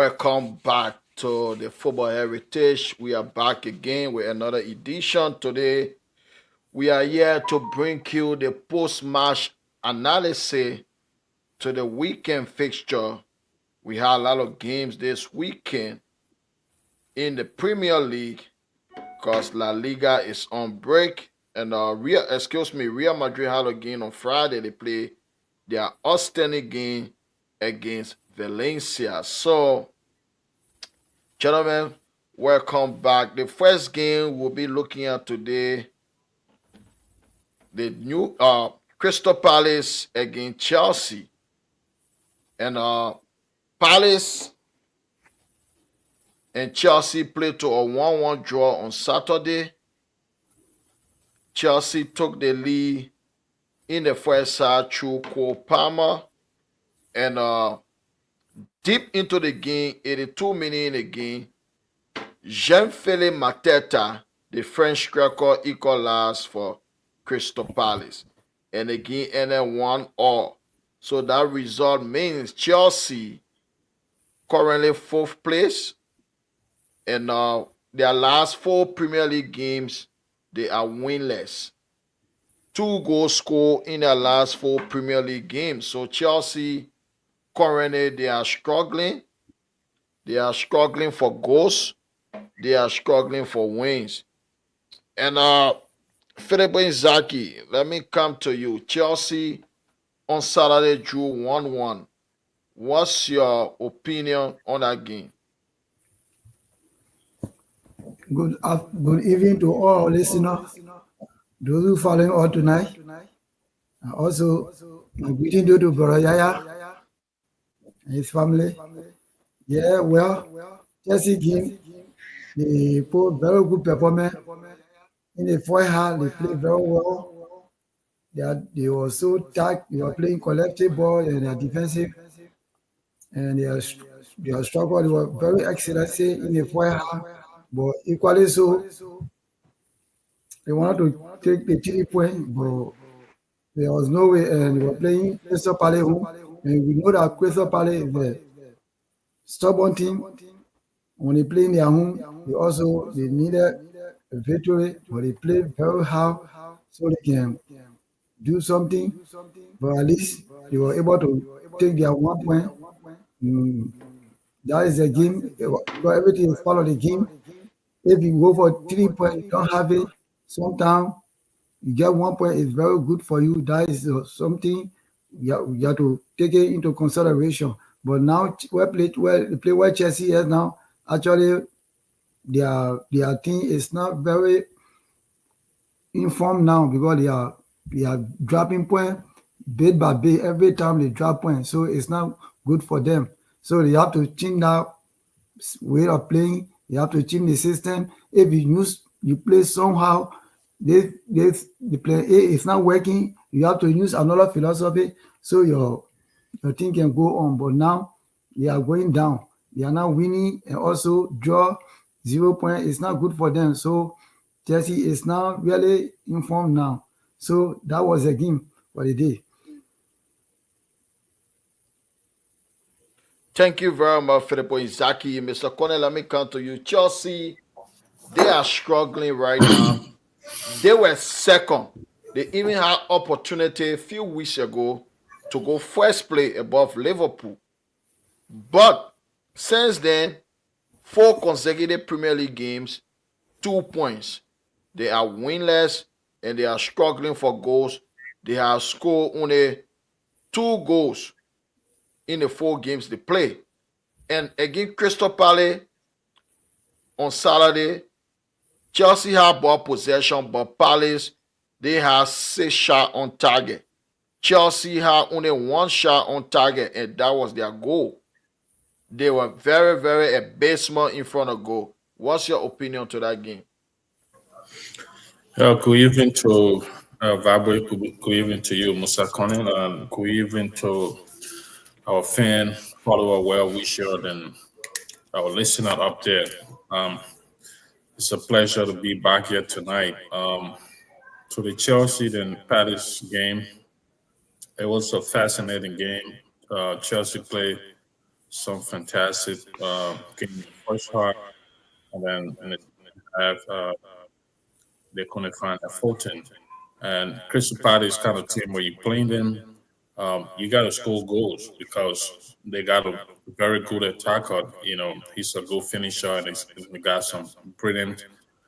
Welcome back to the Football Heritage. We are back again with another edition. Today, we are here to bring you the post match analysis to the weekend fixture. We had a lot of games this weekend in the Premier League because La Liga is on break. And Real Madrid had a game on Friday. They play their outstanding game against Valencia. So, gentlemen, welcome back. The first game we'll be looking at today, the new Crystal Palace against Chelsea. And Palace and Chelsea played to a 1-1 draw on Saturday. Chelsea took the lead in the first half through Cole Palmer. And deep into the game, 82 minutes in the game, Jean-Philippe Mateta, the French striker, equalized for Crystal Palace. And the game ended 1-1. So that result means Chelsea currently fourth place. And their last four Premier League games, they are winless. 2 goals scored in their last four Premier League games. So Chelsea currently they are struggling. They are struggling for goals. They are struggling for wins. And Philip Inzaghi, let me come to you. Chelsea on Saturday drew 1-1. What's your opinion on that game? Good evening to all listeners, those who following all tonight. And also, my greeting to Brother Yaya and his family. Yeah, well, Chelsea game, they put very good performance. In the first half, they played very well. They were so tight. They were playing collective ball and they are defensive. And they are struggle. They were very excellent in the first half. But equally so, they wanted to take the 3 point, but there was no way. And they were playing Crystal Palace home. And we know that Crystal Palace is a stubborn team. When they play in their home, they needed a victory, but they played very hard so they can do something. But at least they were able to take their 1 point. Mm, that is a game. Because everything is part of the game. If you go for 3 points, you don't have it. Sometimes you get 1 point, it's very good for you. That is something you have to take it into consideration. But now, they play where Chelsea is now. Actually, their team is not very informed now because they are dropping point bit by bit every time they drop point. So it's not good for them. So they have to change that way of playing. You have to change the system. If you play somehow, the play A is not working. You have to use another philosophy so your team can go on. But now they are going down. They are not winning and also draw 0 point. It's not good for them. So Chelsea is now really informed now. So that was a game for the day. Thank you very much, Filippo Inzaghi. Mr. Cornell, let me come to you. Chelsea, they are struggling right now. They were second. They even had opportunity a few weeks ago to go first place above Liverpool. But since then, 4 consecutive Premier League games, 2 points. They are winless and they are struggling for goals. They have scored only 2 goals in the 4 games they play. And against Crystal Palace on Saturday, Chelsea had ball possession, but Palace, they had 6 shots on target. Chelsea had only 1 shot on target, and that was their goal. They were very, very abysmal in front of goal. What's your opinion to that game? Good evening to Vibrate, good evening to you, Musa Conan, and good evening to our fan, follower, well wisher, and our listener up there. Um, it's a pleasure to be back here tonight. To the Chelsea and Palace game, it was a fascinating game. Chelsea played some fantastic game in the first half, and then in the second half, they couldn't find a footing. And Crystal Palace kind of team where you playing them, you got to score goals because they got a very good attacker. You know, he's a good finisher, and they got some brilliant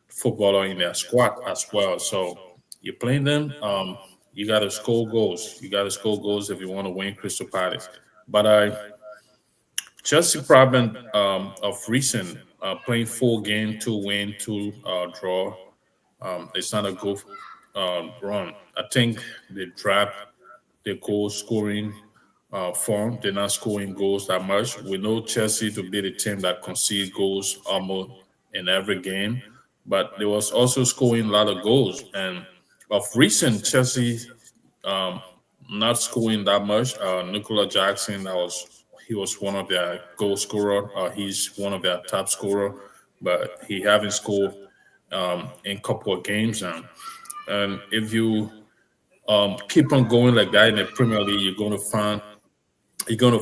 footballer in their squad as well. So you're playing them, you got to score goals. You got to score goals if you want to win Crystal Palace. But Chelsea problem of recent playing 4 games, 2 win, 2 draw. It's not a good run. I think they dropped the goal scoring form. They're not scoring goals that much. We know Chelsea to be the team that concede goals almost in every game, but they was also scoring a lot of goals. And of recent, Chelsea um, not scoring that much. Nicola Jackson, he was one of their goal scorer. He's one of their top scorer, but he haven't scored in a couple of games now. And if you keep on going like that in the Premier League, you're going to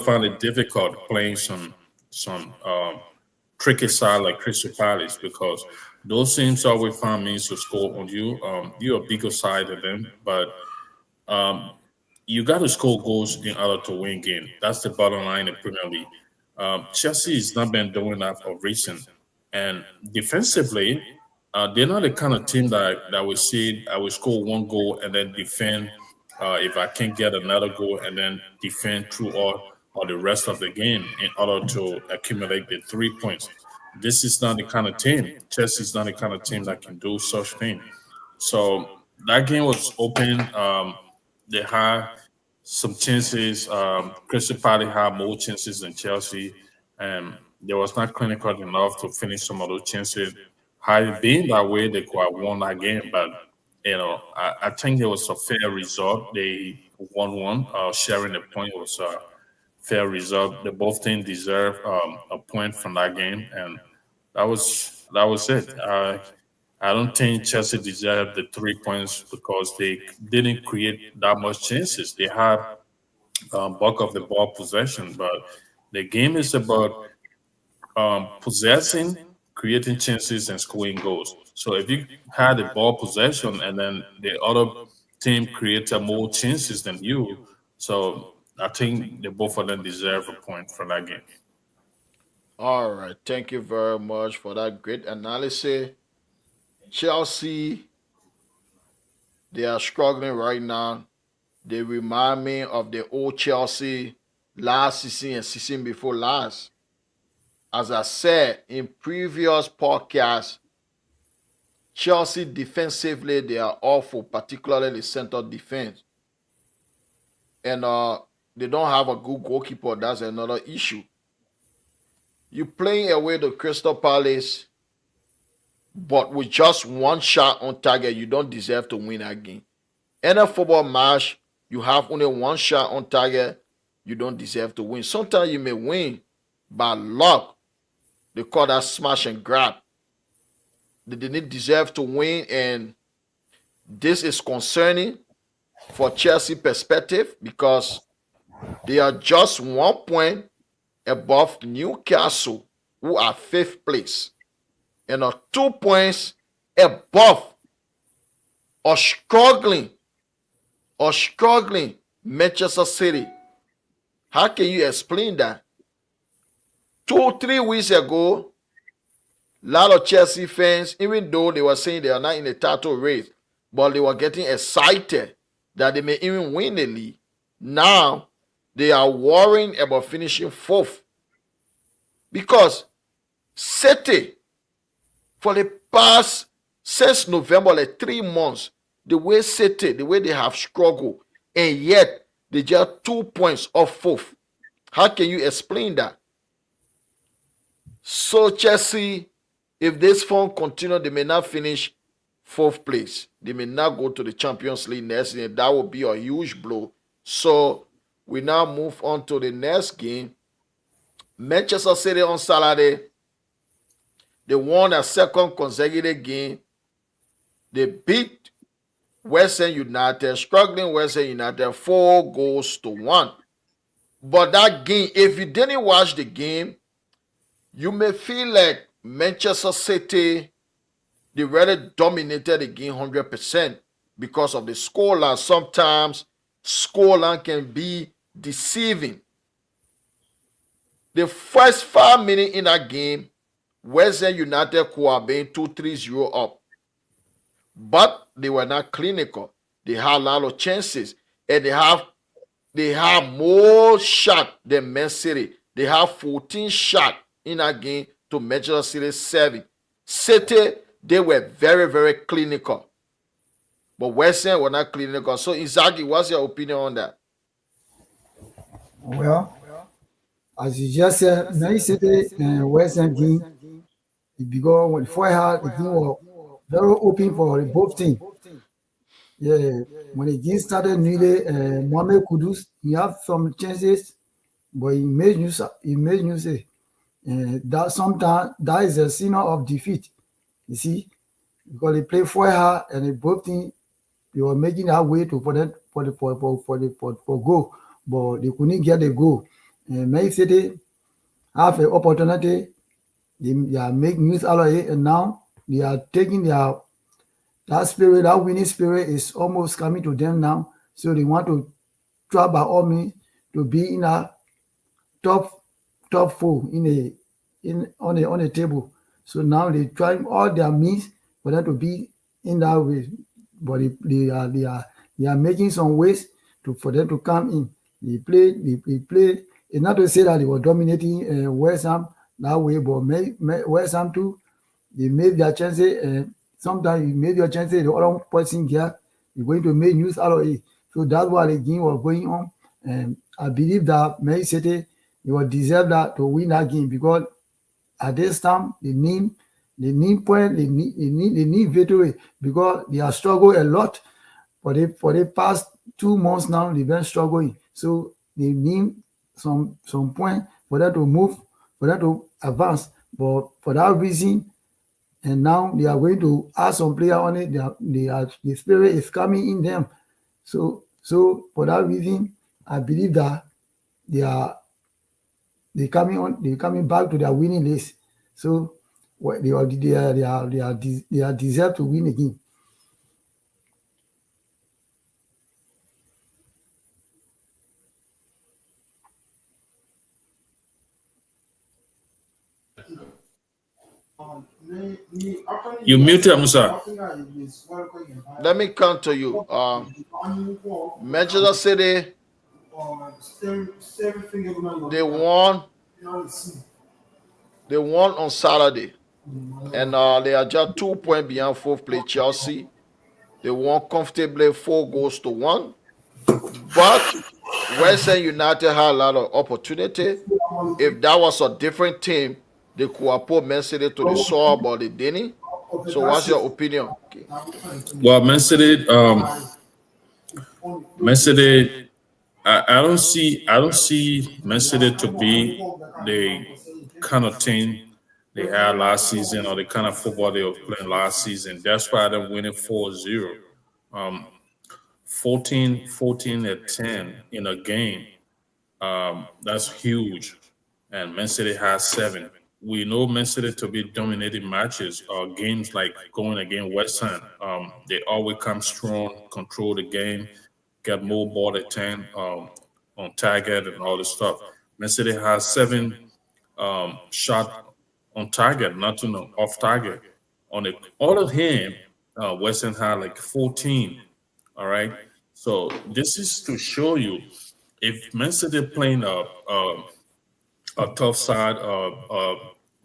find it difficult playing some tricky side like Crystal Palace because those teams always find means to score on you. You're a bigger side than them, but you got to score goals in order to win game. That's the bottom line in Premier League. Chelsea has not been doing that for recent, and defensively, they're not the kind of team that we see. I will score 1 goal and then defend. If I can't get another goal and then defend through all the rest of the game in order to accumulate the 3 points. This is not the kind of team. Chelsea is not the kind of team that can do such thing. So that game was open. They had some chances. Crystal Palace had more chances than Chelsea, and they was not clinical enough to finish some of those chances. Had it been that way, they could have won that game. But I think it was a fair result. They won one. Sharing the point was a fair result. They both teams deserve a point from that game, and that was it. I don't think Chelsea deserved the 3 points because they didn't create that much chances. They had bulk of the ball possession, but the game is about possessing, creating chances, and scoring goals. So if you had the ball possession and then the other team created more chances than you, so I think the both of them deserve a point for that game. All right. Thank you very much for that great analysis. Chelsea, they are struggling right now. They remind me of the old Chelsea last season and season before last. As I said in previous podcasts, Chelsea defensively, they are awful, particularly the center defense. And they don't have a good goalkeeper. That's another issue. You playing away the Crystal Palace, but with just one shot on target, you don't deserve to win that game. In a football match, you have only one shot on target, you don't deserve to win. Sometimes you may win by luck. They call that smash and grab. They didn't deserve to win, and this is concerning for Chelsea perspective because they are just 1 point above Newcastle, who are fifth place, and are 2 points above or struggling Manchester City. How can you explain that? 2 3 weeks ago, a lot of Chelsea fans, even though they were saying they are not in the title race, but they were getting excited that they may even win the league. Now they are worrying about finishing fourth because City, for the past since November, like 3 months, the way City, the way they have struggled, and yet they just 2 points off fourth. How can you explain that? So Chelsea, if this form continue, they may not finish fourth place. They may not go to the Champions League next year. That would be a huge blow. So we now move on to the next game. Manchester City on Saturday, they won a second consecutive game. They beat West Ham United, struggling West Ham United, 4 goals to 1. But that game, if you didn't watch the game, you may feel like Manchester City, they really dominated the game 100% because of the scoreline. Sometimes scoreline can be deceiving. The first 5 minutes in that game, West End United could have been 2-3-0 up. But they were not clinical. They had a lot of chances. And they have more shot than Man City. They have 14 shot in that game to Manchester City 7. City, they were very, very clinical. But West End were not clinical. So, Izaki, what's your opinion on that? Well, as you just said, Man City and West End game, because when Feuer the game was very open for both teams. Yeah, when the game started, newly Mohamed Kudus, he had some chances, but he made use. That sometimes that is a signal of defeat. You see, because they play Feuer and they both teams, they were making that way to for goal, but they couldn't get the goal. And Man City have an opportunity. They are making use out of it, and now they are taking that spirit, that winning spirit is almost coming to them now. So they want to try by all means to be in a top 4 on the table. So now they trying all their means for them to be in that way. But they are making some ways for them to come in. They play. It's not to say that they were dominating West Ham that way, but West Ham too, they made their chances. Sometimes you made your chances, the other person here, you're going to make use out of it. So that's why the game was going on. And I believe that Man City, they will deserve that to win that game, because at this time they need point, they need victory, because they have struggled a lot for the past 2 months now. They've been struggling, so they need some point for them to move, for them to advance. But for that reason, and now they are going to add some player on it. The spirit is coming in them. So for that reason, I believe that they coming back to their winning list. So they are deserve to win again. You muted, Musa. Let me come to you. Manchester City, they won on Saturday. And they are just 2 points behind fourth place Chelsea. They won comfortably 4-1. But West End United had a lot of opportunity. If that was a different team, they could have put Man City to the sword, but they didn't. So what's your opinion? Okay. Well, Man City, I don't see Man City to be the kind of team they had last season, or the kind of football they were playing last season. That's why they're winning 4-0. 14 at 10 in a game. That's huge. And Man City has 7. We know Man City to be dominating matches or games like going against West Ham. They always come strong, control the game, get more ball at 10 on target and all this stuff. Man City has 7 shot on target, nothing off target. On the other hand, West Ham had like 14. All right. So this is to show you, if Man City playing a tough side,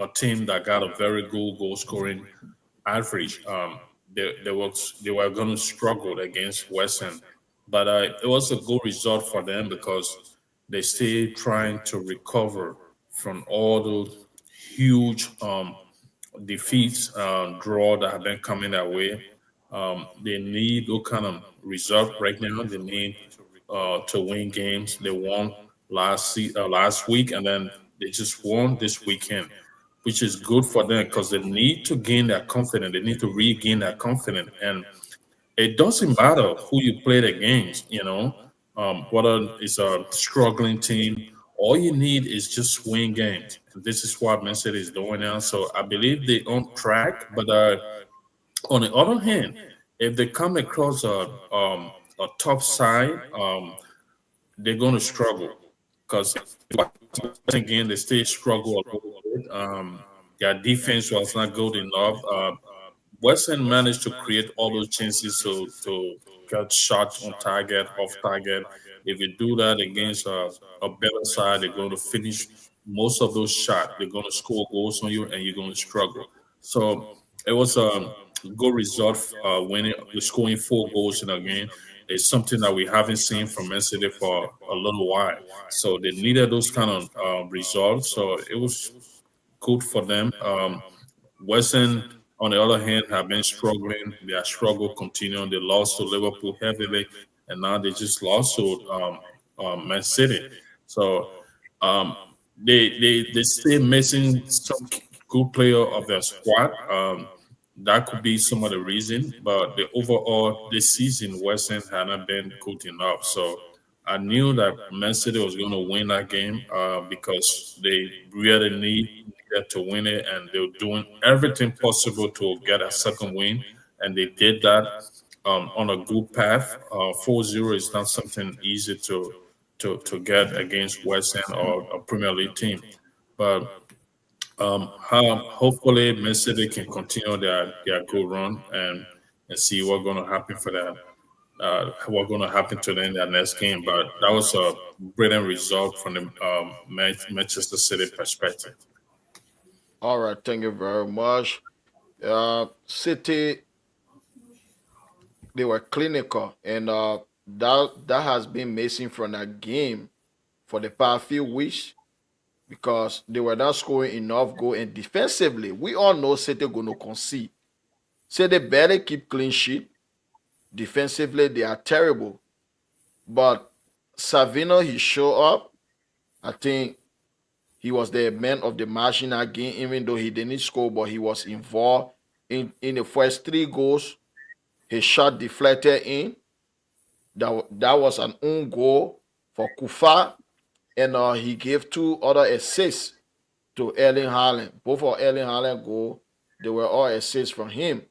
a team that got a very good goal scoring average, they were going to struggle against West Ham. But it was a good result for them, because they stay trying to recover from all those huge defeats, draw that have been coming their way. They need those kind of result right now. They need to win games. They won last week, and then they just won this weekend, which is good for them, because they need to gain that confidence. They need to regain that confidence, and it doesn't matter who you play against. whether it's a struggling team, all you need is just win games. This is what Man City is doing now. So I believe they on track. But on the other hand, if they come across a tough side, they're going to struggle because again they still struggle a little bit. Their defense was not good enough. Western managed to create all those chances to get shots on target, off target. If you do that against a better side, they're going to finish most of those shots. They're going to score goals on you, and you're going to struggle. So it was a good result winning, scoring 4 goals in a game. It's something that we haven't seen from Man City for a little while. So they needed those kind of results. So it was good for them. Western, on the other hand, have been struggling. Their struggle continuing. They lost to Liverpool heavily, and now they just lost to Man City. So um, they still missing some good player of their squad. That could be some of the reason, but the overall this season Western had not been good enough. So I knew that Man City was going to win that game because they really needed to win it, and they were doing everything possible to get a second win, and they did that on a good path. 4-0 is not something easy to get against West End or a Premier League team, but hopefully Man City can continue their good run and see what's going to happen for that. What's going to happen to them in their next game? But that was a brilliant result from the Manchester City perspective. All right, thank you very much. City, they were clinical, and that has been missing from that game for the past few weeks because they were not scoring enough goal. And defensively, we all know City gonna concede. So they better keep clean sheet. Defensively, they are terrible. But Savino, he showed up. I think he was the man of the match in that game, even though he didn't score, but he was involved in the first 3 goals. His shot deflected in. That was an own goal for Kufa, and he gave 2 other assists to Erling Haaland. Both of Erling Haaland goal, they were all assists from him.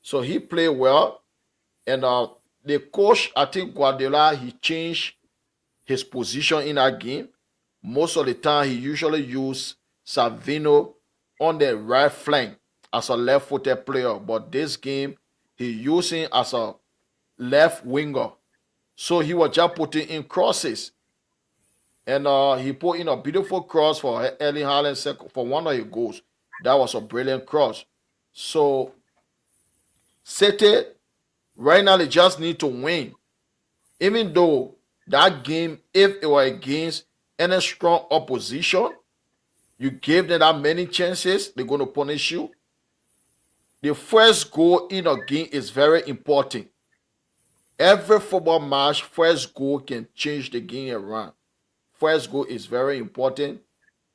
So he played well, and the coach, I think Guardiola, he changed his position in that game. Most of the time, he usually used Savino on the right flank as a left-footed player, but this game he used him as a left winger. So he was just putting in crosses, and he put in a beautiful cross for Erling Haaland for one of his goals. That was a brilliant cross. So City right now they just need to win, even though that game, if it were against any strong opposition, you gave them that many chances, they're going to punish you. The first goal in a game is very important. Every football match, first goal can change the game around. First goal is very important.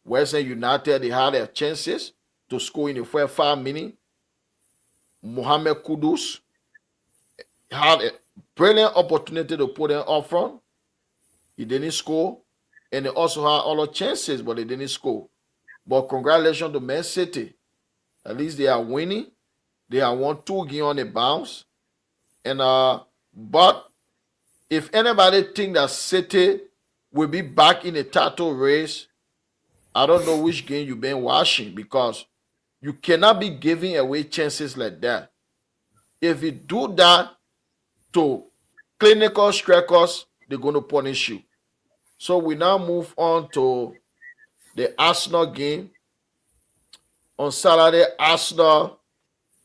Western United, they had their chances to score in the first 5 minutes. Mohamed Kudus had a brilliant opportunity to put them up front. He didn't score. And they also had other chances, but they didn't score. But congratulations to Man City. At least they are winning. They have won 2 games on the bounce. And but if anybody think that City will be back in the title race, I don't know which game you've been watching, because you cannot be giving away chances like that. If you do that to clinical strikers, they're going to punish you. So we now move on to the Arsenal game. On Saturday, Arsenal,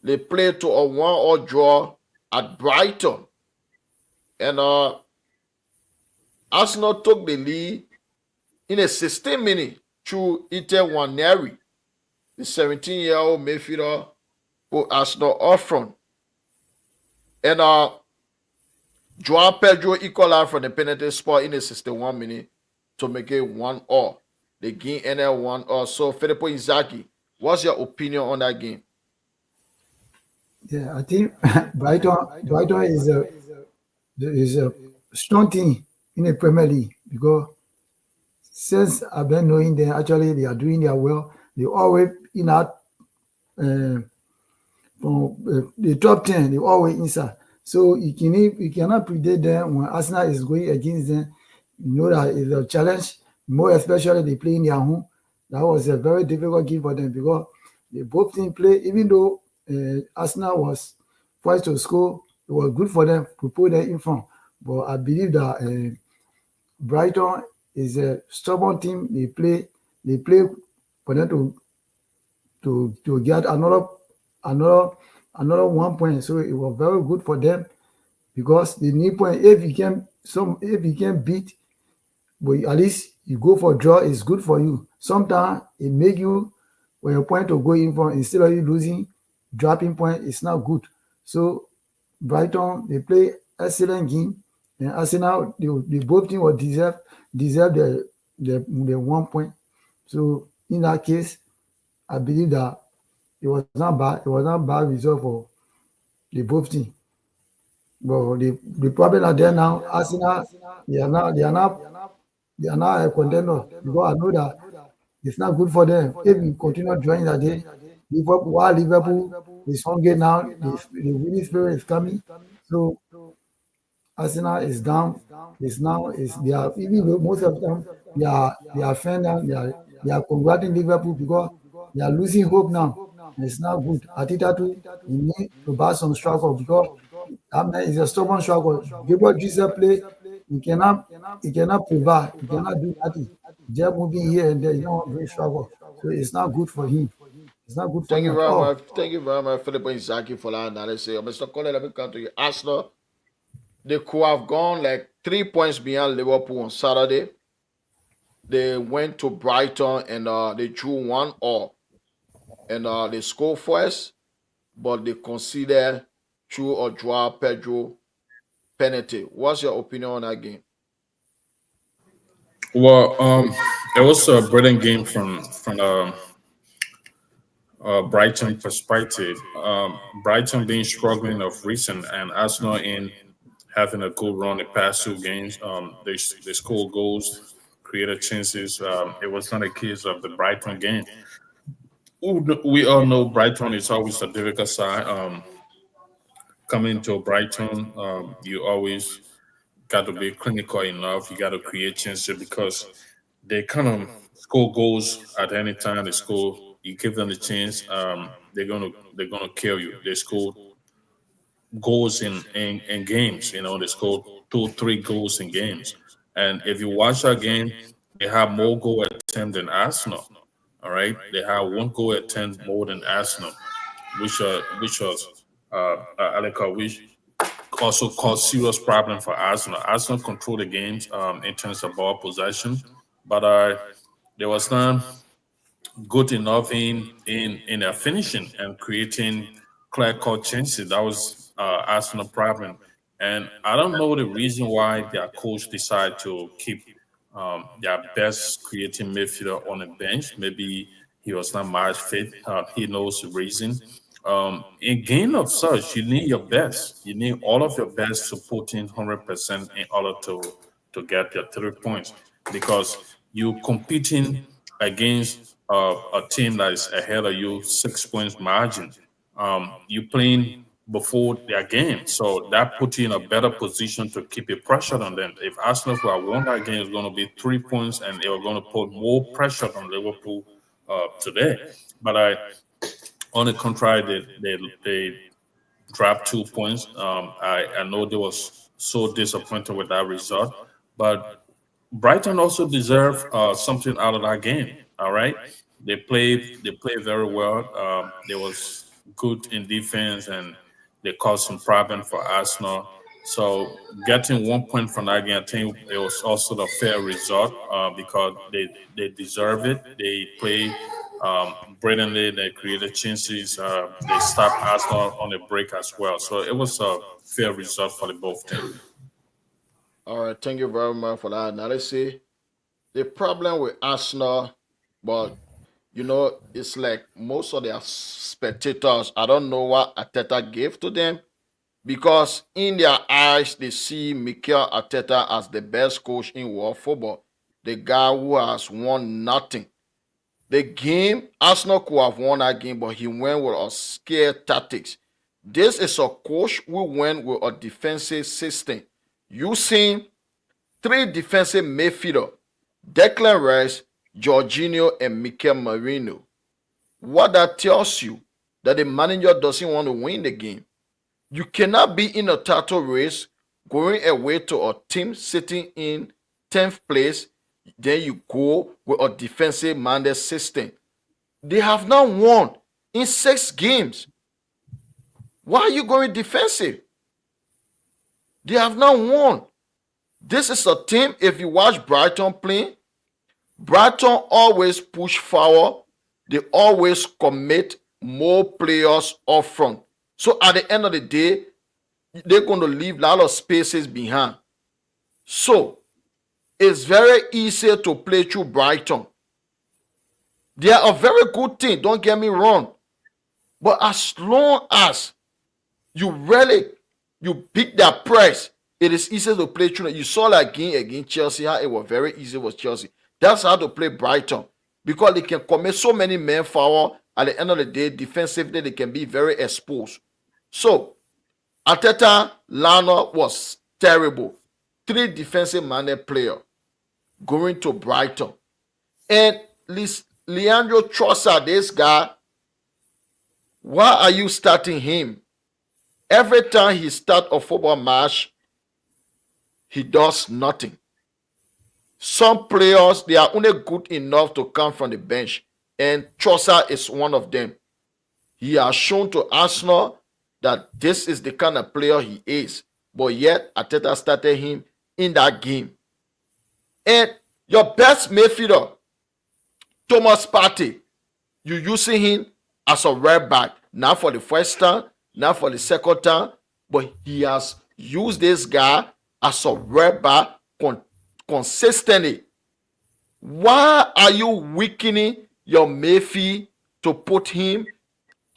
they played to a 1-1 draw at Brighton. And Arsenal took the lead in a 16 minute through Ite Nwaneri. The 17-year-old midfielder put Arsenal off front. And Joao Pedro equalized from the penalty spot in the 61 minute to make it 1-1. The game ended 1-1. So Filippo Inzaghi, what's your opinion on that game? Yeah, I think Brighton is a strong team in the Premier League because since I've been knowing them, actually they are doing their well. They always in that uh, from the top 10, they always inside. So you cannot predict them when Arsenal is going against them. You know that it's a challenge, more especially they play in their home. That was a very difficult game for them because they both team play, even though Arsenal was forced to score, it was good for them to put them in front. But I believe that Brighton is a stubborn team. They play for them to get another 1 point. So it was very good for them because the need point if you can beat, but at least you go for draw, it's good for you. Sometimes it make you when your point to go in for instead of you losing, dropping point, it's not good. So Brighton they play excellent game, and Arsenal they both team will deserve the 1 point. So in that case, I believe that it was not bad. It was not bad result for the both team. But the problem are there now. Arsenal they are not a contender because I know that it's not good for them. If we continue drawing that day, Liverpool is hungry now, the winning spirit is coming. So Arsenal is down. It's now is they are even though most of them they are fan now, they are converting Liverpool because they are losing hope now. It's not good. Atita too, you need to buy some struggle because that man is a stubborn struggle. Gabriel Jesus play, he cannot provide, he cannot do nothing. Just moving here and there, you don't bring struggle. So it's not good for him. It's not good for Thank him you at very all. much. Thank you very much, Philip and Zaki, for that analysis. Mr. Colin, let me come to you. Arsenal, they could have gone like 3 points behind Liverpool on Saturday. They went to Brighton and they drew 1-1, and they scored first, but they considered through or draw Pedro penalty. What's your opinion on that game? Well, it was a brilliant game from Brighton perspective. Brighton being struggling of recent, and Arsenal in having a good run the past two games. They scored goals, created chances. It was not a case of the Brighton game. We all know Brighton is always a difficult side. Coming to Brighton, you always got to be clinical enough. You got to create chances because they kind of score goals at any time they score. You give them the chance, they're gonna kill you. They score goals in games. You know, they score two, three goals in games. And if you watch that game, they have more goal attempt than Arsenal. All right, they have one goal attempt more than Arsenal, which was which also caused serious problem for Arsenal. Arsenal control the games in terms of ball possession, but there was not good enough in their finishing and creating clear cut chances. That was Arsenal problem, and I don't know the reason why their coach decided to keep their best creating midfielder on the bench. Maybe he was not much fit. He knows the reason. In game of such, you need your best. You need all of your best supporting 100% in order to get your 3 points because you competing against a team that is ahead of you 6 points margin. You playing before their game, so that puts you in a better position to keep a pressure on them. If Arsenal who have won that game, it's going to be 3 points, and they are going to put more pressure on Liverpool today. But on the contrary, they dropped 2 points. I know they was so disappointed with that result, but Brighton also deserve something out of that game. All right, they played very well. They was good in defense and they caused some problem for Arsenal. So getting 1 point from that game, I think it was also the fair result because they deserve it. They play brilliantly. They created chances. They stopped Arsenal on the break as well. So it was a fair result for the both teams. All right, thank you very much for that analysis. The problem with Arsenal, but it's like most of their spectators. I don't know what Ateta gave to them, because in their eyes they see Mikel Arteta as the best coach in world football, the guy who has won nothing. The game, Arsenal could have won that game, but he went with a scare tactics. This is a coach who went with a defensive system using three defensive midfielder, Declan Rice, Jorginho, and Mikel Merino. What that tells you that the manager doesn't want to win the game. You cannot be in a title race going away to a team sitting in 10th place, then you go with a defensive minded system. They have not won in 6 games. Why are you going defensive? They have not won. This is a team, if you watch Brighton play, Brighton always push forward. They always commit more players up front. So at the end of the day, they're going to leave a lot of spaces behind. So it's very easy to play through Brighton. They are a very good team, don't get me wrong. But as long as you beat their press, it is easy to play through. You saw that game against Chelsea, how it was very easy with Chelsea. That's how to play Brighton, because they can commit so many men forward. At the end of the day, defensively, they can be very exposed. So, Arteta lineup was terrible. 3 defensive-minded players going to Brighton. And Leandro Trossard, this guy, why are you starting him? Every time he starts a football match, he does nothing. Some players, they are only good enough to come from the bench, and Trossard is one of them. He has shown to Arsenal that this is the kind of player he is, but yet Arteta started him in that game. And your best midfielder, Thomas Partey, you're using him as a right back, not for the first time, not for the second time, but he has used this guy as a right back consistently. Why are you weakening your midfield to put him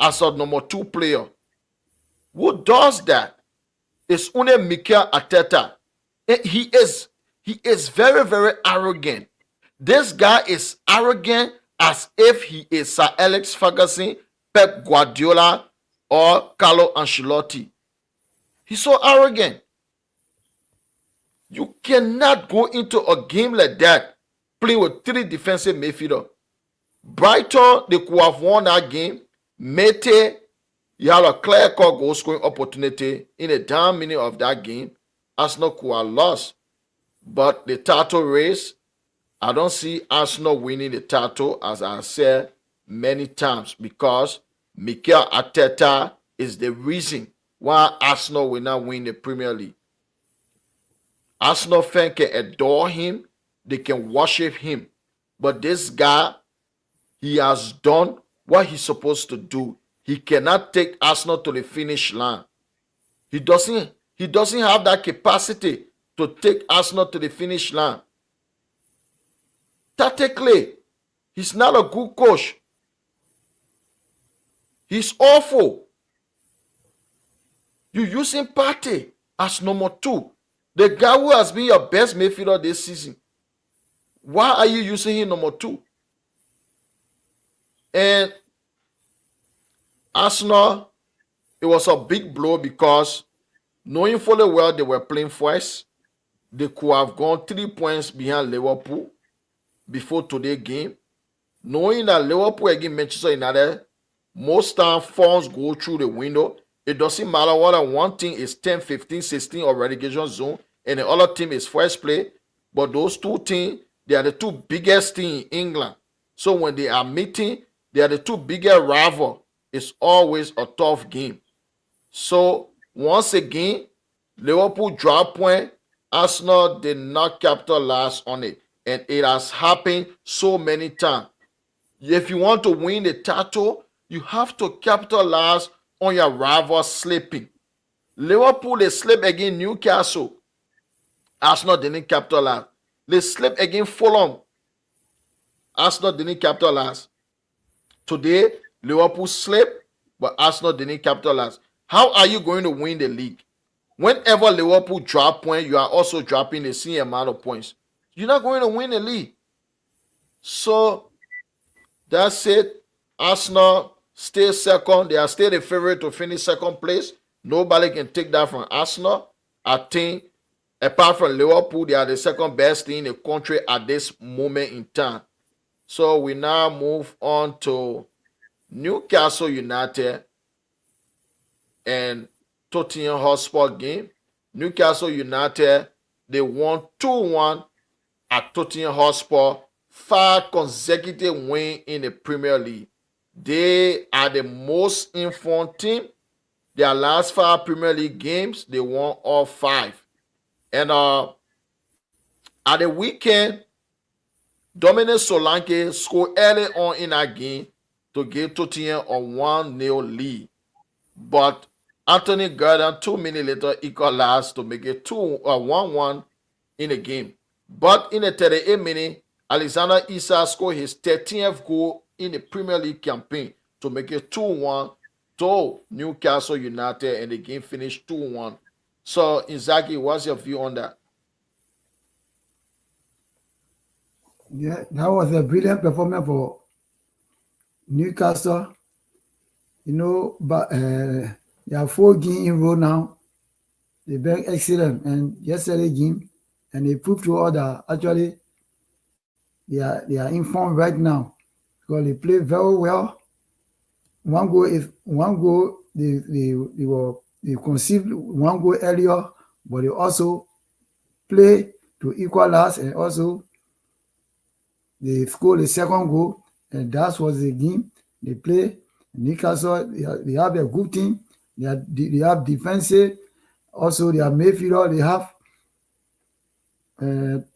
as a number 2 player? Who does that? It's only Mikel Arteta. He is very, very arrogant. This guy is arrogant as if he is Sir Alex Ferguson, Pep Guardiola, or Carlo Ancelotti. He's so arrogant. You cannot go into a game like that playing with 3 defensive midfielders. Brighton, they could have won that game. Mete, you had a clear-cut goal-scoring opportunity in the down minute of that game. Arsenal could have lost. But the title race, I don't see Arsenal winning the title, as I said many times, because Mikel Arteta is the reason why Arsenal will not win the Premier League. Arsenal fans can adore him, they can worship him, but this guy, he has done what he's supposed to do. He cannot take Arsenal to the finish line. He doesn't have that capacity to take Arsenal to the finish line. Tactically, he's not a good coach. He's awful. You're using Partey as number 2. The guy who has been your best midfielder this season. Why are you using him number 2? And Arsenal, it was a big blow, because knowing fully well they were playing first, they could have gone 3 points behind Liverpool before today's game. Knowing that Liverpool against Manchester United, most time forms go through the window. It doesn't matter whether one team is 10, 15, 16 or relegation zone and the other team is first place. But those 2 teams, they are the 2 biggest teams in England. So when they are meeting, they are the 2 biggest rivals. It's always a tough game. So once again, Liverpool dropped point. Arsenal did not capitalize on it. And it has happened so many times. If you want to win the title, you have to capitalize on your rival sleeping. Liverpool, they slept against Newcastle. Arsenal didn't capitalize. They slept against Fulham. Arsenal didn't capitalize. Today, Liverpool slept, but Arsenal didn't capitalize. How are you going to win the league? Whenever Liverpool drop points, you are also dropping the same amount of points. You're not going to win the league. So that's it. Arsenal stay second. They are still the favorite to finish second place. Nobody can take that from Arsenal. I think, apart from Liverpool, they are the second best team in the country at this moment in time. So we now move on to Newcastle United and Tottenham Hotspur game. Newcastle United, they won 2-1 at Tottenham Hotspur. 5 consecutive wins in the Premier League. They are the most informed team. Their last 5 Premier League games, they won all 5. And at the weekend, Dominic Solanke scored early on in that game to give Tottenham a 1-0 lead. But Anthony Gordon 2 minutes later equalized to make it 1-1 in the game. But in the 38th minute, Alexander Isak scored his 13th goal in the Premier League campaign to make it 2-1 to Newcastle United, and the game finished 2-1. So, Inzaghi, what's your view on that? Yeah, that was a brilliant performance for Newcastle. You know, but they are 4 games in a row now. They've been excellent. And yesterday game, and they proved to all that actually they are informed right now because they play very well. One goal they conceived 1 goal earlier, but they also play to equalize, and also they scored the 2nd goal, and that was the game they play. Newcastle, they have a good team. They have defensive. Also, they have midfielder. They have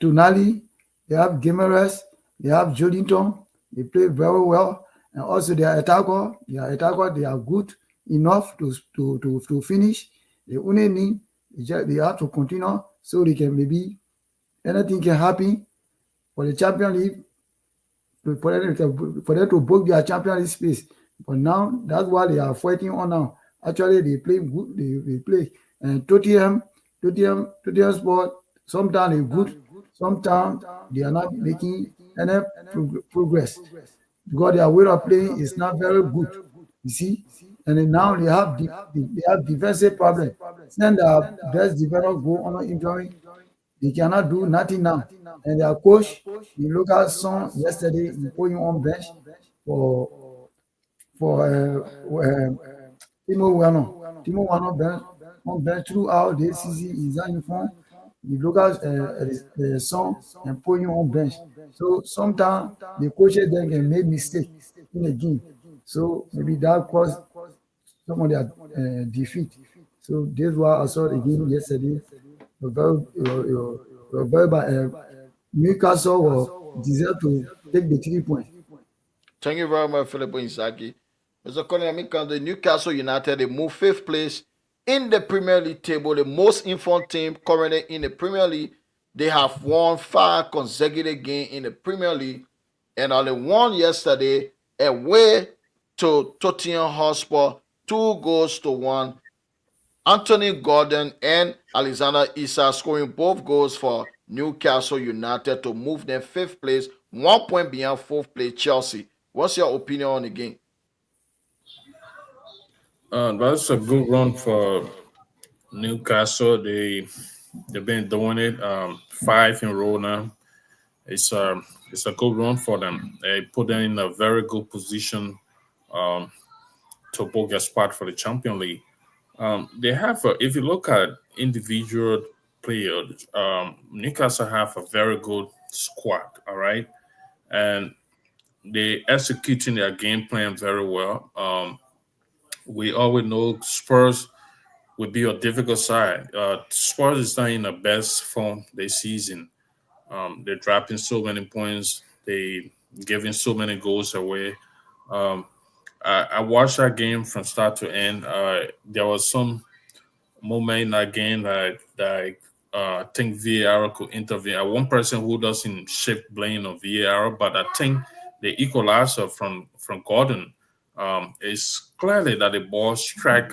Tonali. They have Gimenez. They have Jolinton. They play very well. And also, their attacker. They are good enough to finish. They only need. They have to continue so they can maybe anything can happen for the Champions League. For them to book their Champions League space. But now that's what they are fighting on now. Actually, they play good. They play. And Tottenham Sport, sometimes they're good, sometimes they are not making any progress because their way of playing is not very good. You see, and then now they have defensive problem. Send their best defender go on injury, they cannot do nothing now. And their coach, the local son yesterday, he put him on bench for Timo Werner. Timo Werner on bench throughout this season. He's not informed. The local son and put him on bench. So sometimes the coaches then can make mistake in the game. So maybe that caused some of their defeat. So this is why I saw the game yesterday. Newcastle will deserve to take the 3 points. Thank you very much, Philip Inzaghi. Mr. Colin, the Newcastle United, they move 5th place in the Premier League table, the most informed team currently in the Premier League. They have won 5 consecutive games in the Premier League, and they won yesterday away to Tottenham Hotspur 2-1. Anthony Gordon and Alexander Isak scoring both goals for Newcastle United to move them 5th place, 1 point behind 4th place Chelsea. What's your opinion on the game? That's a good run for Newcastle. They've been doing it 5 in a row now. It's a good run for them. They put them in a very good position to book a spot for the Champions League. They have, if you look at individual players, Newcastle have a very good squad. All right, and they executing their game plan very well. We always know Spurs would be a difficult side. Spurs is not in the best form this season. They're dropping so many points. They giving so many goals away. I watched that game from start to end. There was some moment in that game that I think VAR could intervene. One person who doesn't shift blame on VAR, but I think the equalizer from Gordon is clearly that the ball struck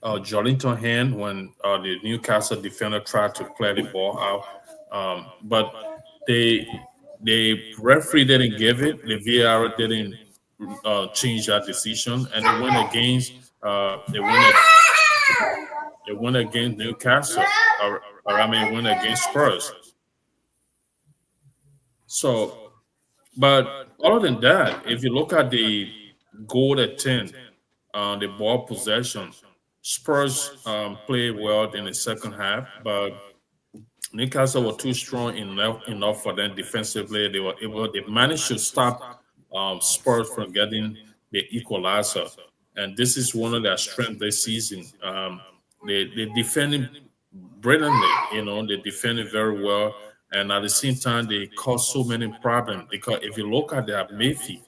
Jolinton hand when the Newcastle defender tried to clear the ball out. But the referee didn't give it. The VAR didn't change that decision, and they went against Newcastle. Or I mean, went against Spurs. So, but other than that, if you look at the goal attempt, the ball possession, Spurs played well in the second half, but Newcastle were too strong enough for them defensively. They managed to stop Spurs from getting the equalizer, and this is one of their strengths this season. They defending brilliantly, they defended very well, and at the same time they caused so many problems because if you look at their midfield,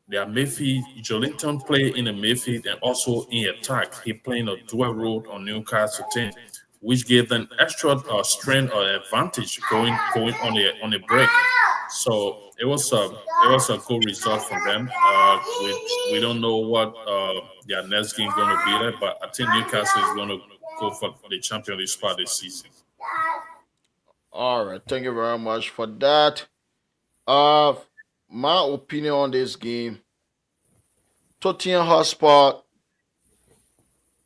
Jolinton play in the midfield and also in attack. He playing a dual role on Newcastle team, which gave them extra strength or advantage going on the break. So it was a good result from them. We don't know what their next game going to be like, but I think Newcastle is going to go for the Champions League spot this season. All right, thank you very much for that. Uh, my opinion on this game: Tottenham Hotspur,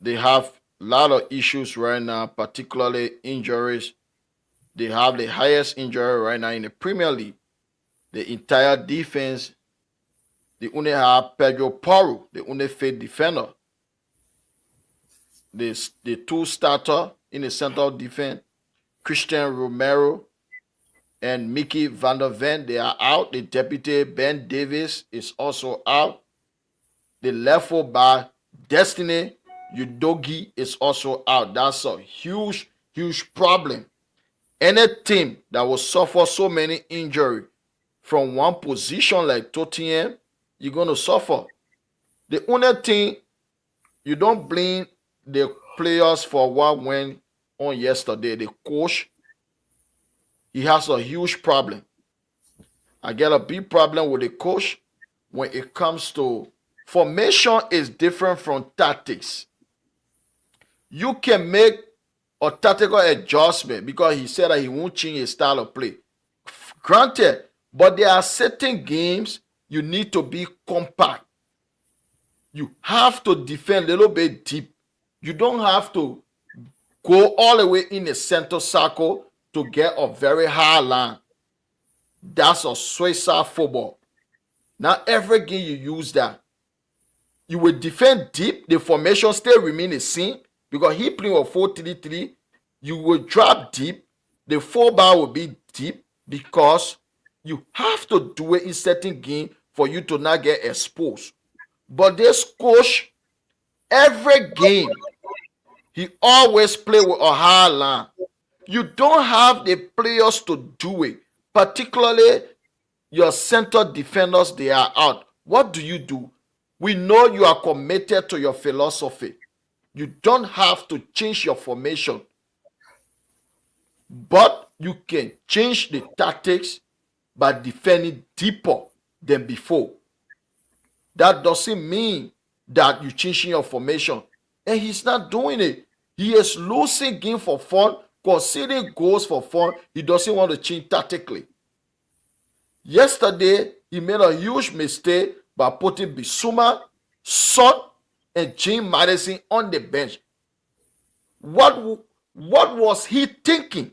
they have a lot of issues right now, particularly injuries. They have the highest injury right now in the Premier League. The entire defense, they only have Pedro Porro, the only fit defender. The two starter in the center of defense, Christian Romero and Mickey van der Ven, they are out. The deputy Ben Davis is also out. The left fullback Destiny Udogi is also out. That's a huge, huge problem. Any team that will suffer so many injury from one position like Tottenham, you're gonna suffer. The only thing, you don't blame the players for what went on yesterday. The coach, he has a huge problem. I get a big problem with the coach when it comes to formation is different from tactics. You can make a tactical adjustment because he said that he won't change his style of play. Granted, but there are certain games you need to be compact. You have to defend a little bit deep. You don't have to go all the way in the center circle to get a very high line. That's a Swiss football. Now, every game you use that, you will defend deep. The formation still remain the same because he playing a 4-3-3. You will drop deep. The fullback will be deep because you have to do it in certain game for you to not get exposed. But this coach, every game, he always play with a high line. You don't have the players to do it, particularly your center defenders, they are out. What do? We know you are committed to your philosophy. You don't have to change your formation, but you can change the tactics by defending deeper than before. That doesn't mean that you're changing your formation. And he's not doing it. He is losing game for fun, conceding goals for fun. He doesn't want to change tactically. Yesterday, he made a huge mistake by putting Bissouma, Son, and James Madison on the bench. What was he thinking?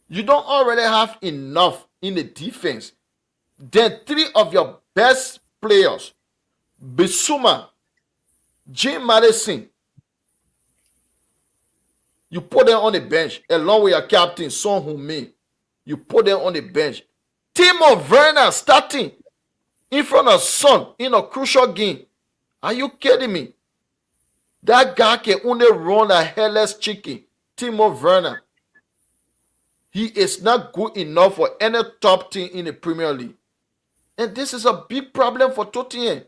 You don't already have enough in the defense. Then three of your best players, Bissouma, James Madison, you put them on the bench along with your captain, Son Heung-min. You put them on the bench. Timo Werner starting in front of Son in a crucial game. Are you kidding me? That guy can only run a hairless chicken. Timo Werner. He is not good enough for any top team in the Premier League. And this is a big problem for Tottenham.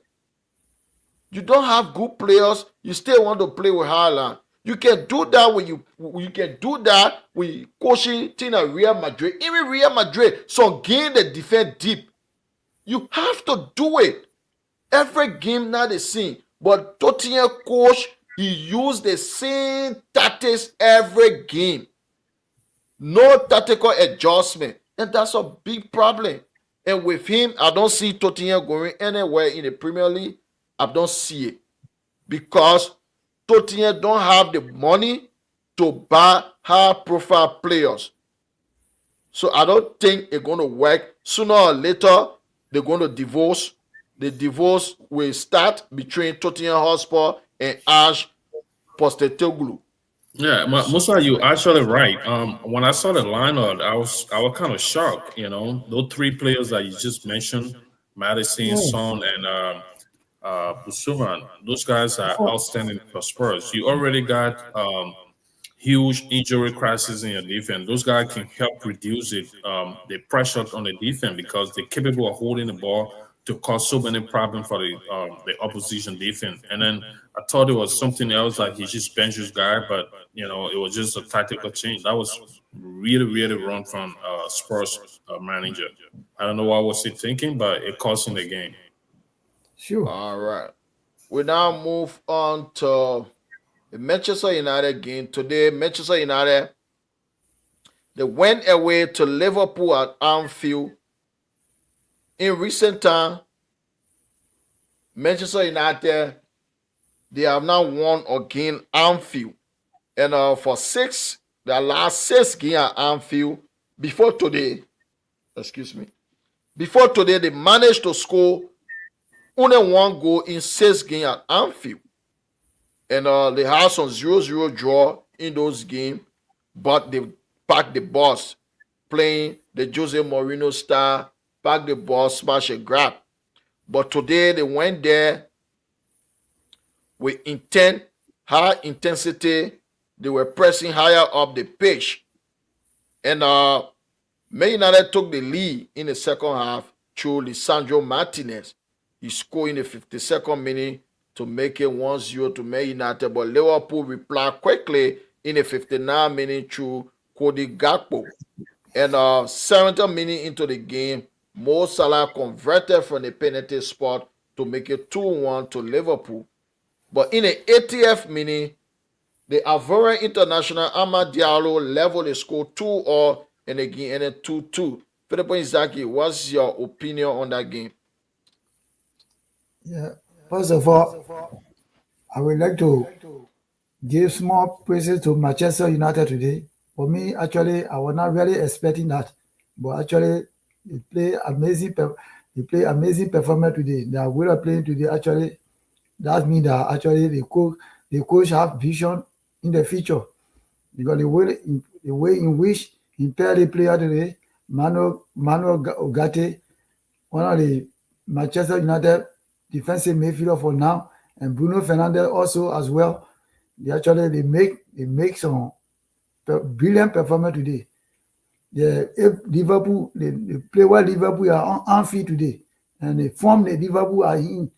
You don't have good players. You still want to play with Haaland. You can do that when you can do that with coaching team at Real Madrid. Even Real Madrid, so gain the defense deep. You have to do it. Every game not the same. But Tottenham coach He used the same tactics every game. No tactical adjustment. And that's a big problem. And with him, I don't see Tottenham going anywhere in the Premier League. I don't see it. Because Tottenham don't have the money to buy high profile players. So I don't think it's going to work. Sooner or later, they're going to divorce. The divorce will start between Tottenham Hotspur and Ash Postecoglou. Yeah, Musa, you actually right. When I saw the lineup, I was kind of shocked. You know, those three players that you just mentioned, Madison, Yes. Son, and Busuvan. Those guys are outstanding for Spurs. You already got huge injury crisis in your defense. Those guys can help reduce it, the pressure on the defense because they're capable of holding the ball to cause so many problems for the opposition defense. And then I thought it was something else, like he just benched this guy, but you know it was just a tactical change. That was really really wrong from Spurs manager. I don't know what was he thinking, but it cost him the game. Sure. All right. We now move on to the Manchester United game. Today, Manchester United, they went away to Liverpool at Anfield. In recent time, Manchester United, they have now won again Anfield. And for their last 6 games at Anfield, before today, excuse me, before today, they managed to score only 1 goal in 6 games at Anfield. And they had some 0-0 draw in those games, but they packed the boss, playing the Jose Mourinho style, pack the ball, smash and grab. But today they went there with intent, high intensity. They were pressing higher up the pitch. And Man United took the lead in the second half through Lisandro Martinez. He scored in the 52nd minute to make it 1-0 to Man United. But Liverpool replied quickly in the 59th minute through Cody Gakpo. And 70th minute into the game, Mo Salah converted from the penalty spot to make it 2-1 to Liverpool. But in the 80th minute, the Ivorian international Amad Diallo leveled the score 2-2 in the game and then 2-2. Philip Inzaghi, what's your opinion on that game? Yeah. First of all, I would like to give small praises to Manchester United today. For me, actually, I was not really expecting that, but actually, they play amazing. They play amazing performance today. They are well playing today. Actually, that means that actually the coach have vision in the future because the way in which he paired the player today, Manuel Ugarte, one of the Manchester United defensive midfielder for now, and Bruno Fernandes also as well. They make some brilliant performance today. If Liverpool, they play well. Liverpool are on field today, and the form the Liverpool are in.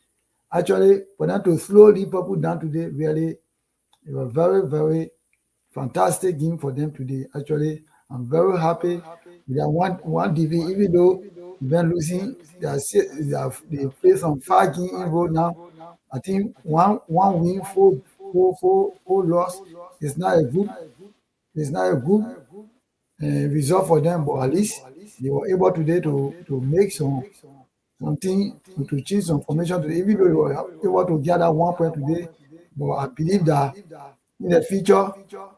Actually, for them to slow Liverpool down today, really, it was very, very fantastic game for them today. Actually, I'm very happy with that one DV, even though we've been losing, they play some 5 games in a row now. I think one win, four loss is not a good result for them, but at least they were able today to make something to change some formation today, even though they were able to gather 1 point today. But I believe that in the future,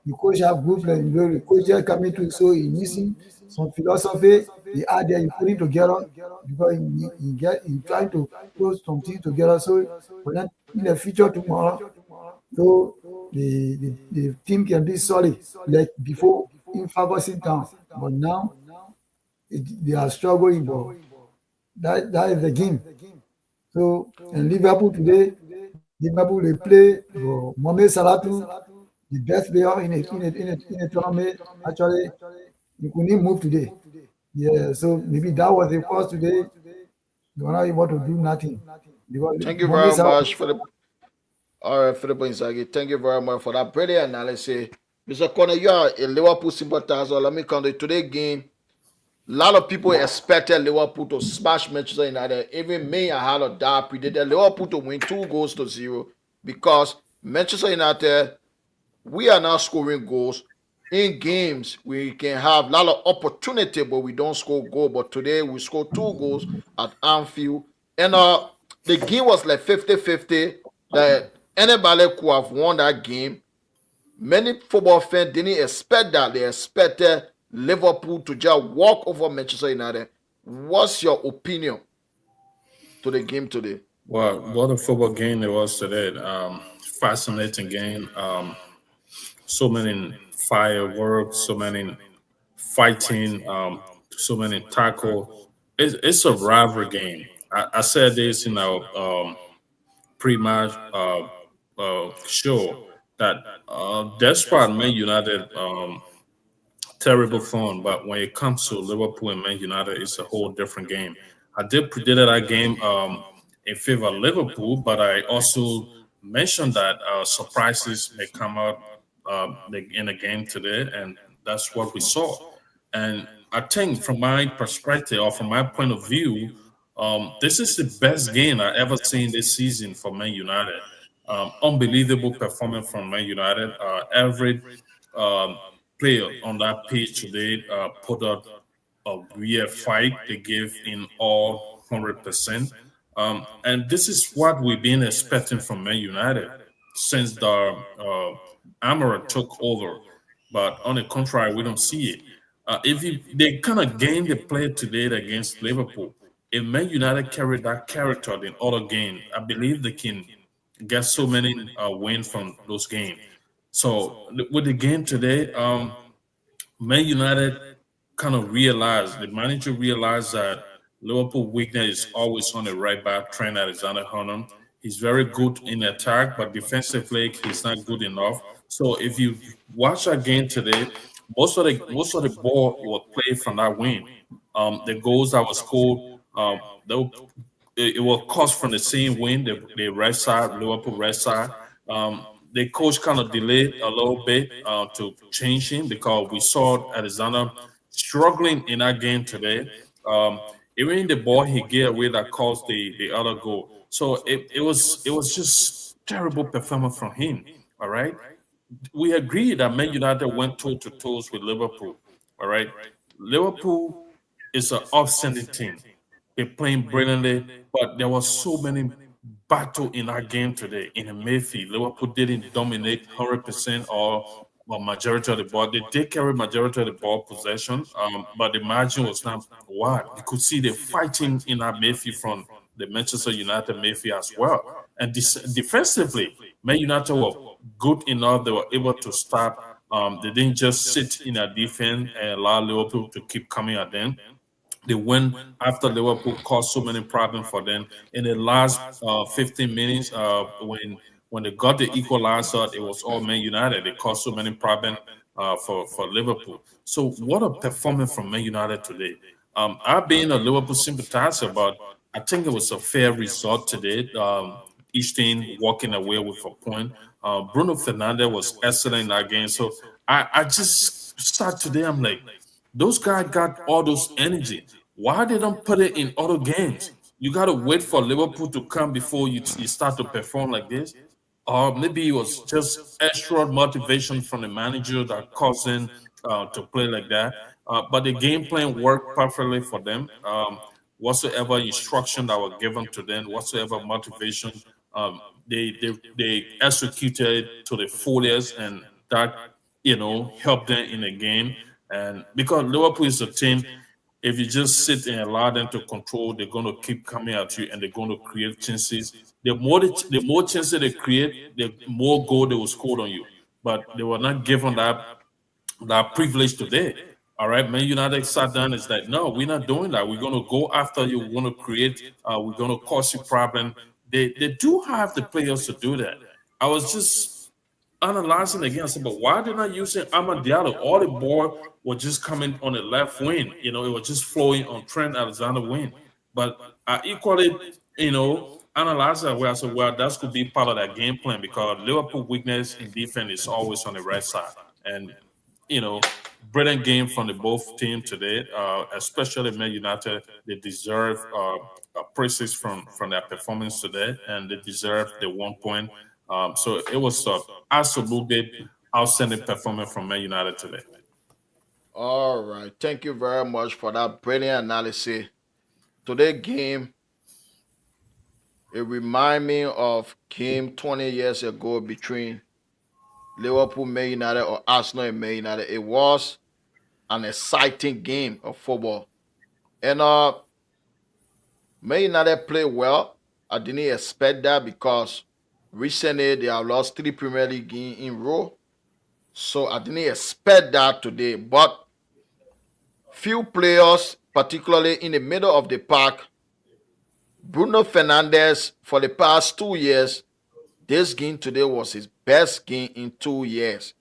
the coach have good players. The coach just coming to, so he missing some philosophy. He add there, he put it together because he trying to put something together. So for that in the future tomorrow, so the team can be solid like before in Ferguson town. But now they are struggling. But that is the game. So in Liverpool today, Liverpool they play Mohamed Salah, the best player in a tournament. Actually, he couldn't move today. Yeah, so maybe that was the cause today. They were not able to do nothing. Thank you very much for the. All right, Philip Inzaghi, thank you very much for that brilliant analysis. Mr. Connor, you are a Liverpool sympathizer. Let me come to today's game. A lot of people expected Liverpool to smash Manchester United. Even me, I had a doubt predicted Liverpool to win 2-0 because Manchester United, we are now scoring goals. In games, we can have a lot of opportunity, but we don't score goal. But today, we scored 2 goals at Anfield. And the game was like 50-50. That anybody could have won that game. Many football fans didn't expect that. They expected Liverpool to just walk over Manchester United. What's your opinion to the game today? Well, what a football game it was today. Fascinating game. So many fireworks, so many fighting, so many tackle. It's a rivalry game. I said this in our pre-match show that despite Man United terrible fun, but when it comes to Liverpool and Man United, it's a whole different game. I did predict that game in favor of Liverpool, but I also mentioned that surprises may come out in the game today, and that's what we saw. And I think, from my perspective or from my point of view, this is the best game I ever seen this season for Man United. Unbelievable performance from Man United. Every um, player on that pitch today put out a real fight. They gave in all 100%. And this is what we've been expecting from Man United since the Amara took over. But on the contrary, we don't see it. If you, they kind of gained the play today against Liverpool, if Man United carried that character in other game, I believe they can get so many wins from those games. So with the game today, Man United kind of realized, the manager realized that Liverpool weakness is always on the right back, Trent Alexander-Arnold. He's very good in attack, but defensively he's not good enough. So if you watch that game today, most of the ball was played from that wing. The goals that was scored, they were, it was caused from the same wing, the right side, Liverpool right side. The coach kind of delayed a little bit to change him because we saw Alexander struggling in that game today. Um, Even the ball he gave away that caused the other goal. So it was just terrible performance from him. All right, we agree that Man United went toe to toes with Liverpool. All right, Liverpool is an outstanding team. They're playing brilliantly, but there was so many battle in our game today in the midfield. Liverpool didn't dominate 100% or majority of the ball. They did carry majority of the ball possession, but the margin was not wide. You could see the fighting in our midfield from the Manchester United midfield as well. And defensively, Man United were good enough. They were able to stop. They didn't just sit in a defense and allow Liverpool to keep coming at them. They went after Liverpool caused so many problems for them in the last 15 minutes. When they got the equalizer, it was all Man United. They caused so many problems for Liverpool. So what a performance from Man United today. I've been a Liverpool sympathizer, but I think it was a fair result today. Each team walking away with a point. Bruno Fernandez was excellent in that game. So I just start today. I'm like, those guys got all those energy. Why they don't put it in other games? You got to wait for Liverpool to come before you start to perform like this. Or maybe it was just extra motivation from the manager that caused them to play like that. But the game plan worked perfectly for them. Whatsoever instruction that were given to them, whatsoever motivation, they executed to the fullest, and that helped them in the game. And because Liverpool is a team, if you just sit and allow them to control, they're going to keep coming at you and they're going to create chances. The more chances they create, the more goal they will score on you. But they were not given that privilege today. All right, Man United sat down and said, "No, we're not doing that. We're going to go after you. We're going to create. We're going to cause you problem." They do have the players to do that. I was just analyzing again. I said, but why they're not using Amad Diallo? All the ball was just coming on the left wing. It was just flowing on Trent Alexander wing. But I equally, analyzed that where I said, well, that could be part of that game plan because Liverpool weakness in defense is always on the right side. And, you know, brilliant game from the both teams today, especially Man United. They deserve praises from their performance today, and they deserve the 1 point. So it was absolutely outstanding performance from Man United today. All right. Thank you very much for that brilliant analysis. Today's game, it remind me of game 20 years ago between Liverpool, Man United, or Arsenal and Man United. It was an exciting game of football. And Man United played well. I didn't expect that because recently they have lost 3 Premier League games in a row. So I didn't expect that today. But few players, particularly in the middle of the park, Bruno Fernandes, for the past 2 years, this game today was his best game in 2 years.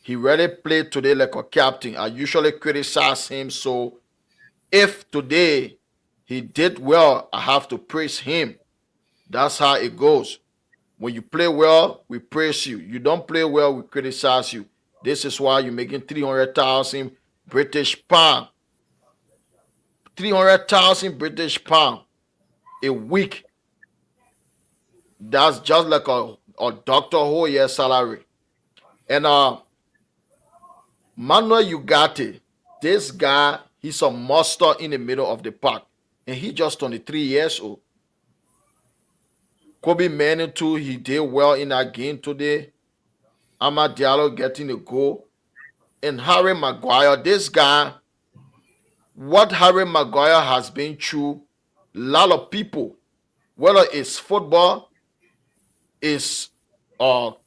He really played today like a captain. I usually criticize him, so if today he did well, I have to praise him. That's how it goes. When you play well, we praise you. You don't play well, we criticize you. This is why you're making 300,000 British pound. 300,000 British pound a week. That's just like a doctor whole year salary. And Manuel Ugarte, this guy, he's a monster in the middle of the park. And he just 23 years old. Kobe Manning too, he did well in that game today. Amad Diallo getting a goal. And Harry Maguire, this guy, what Harry Maguire has been through, a lot of people, whether it's football, it's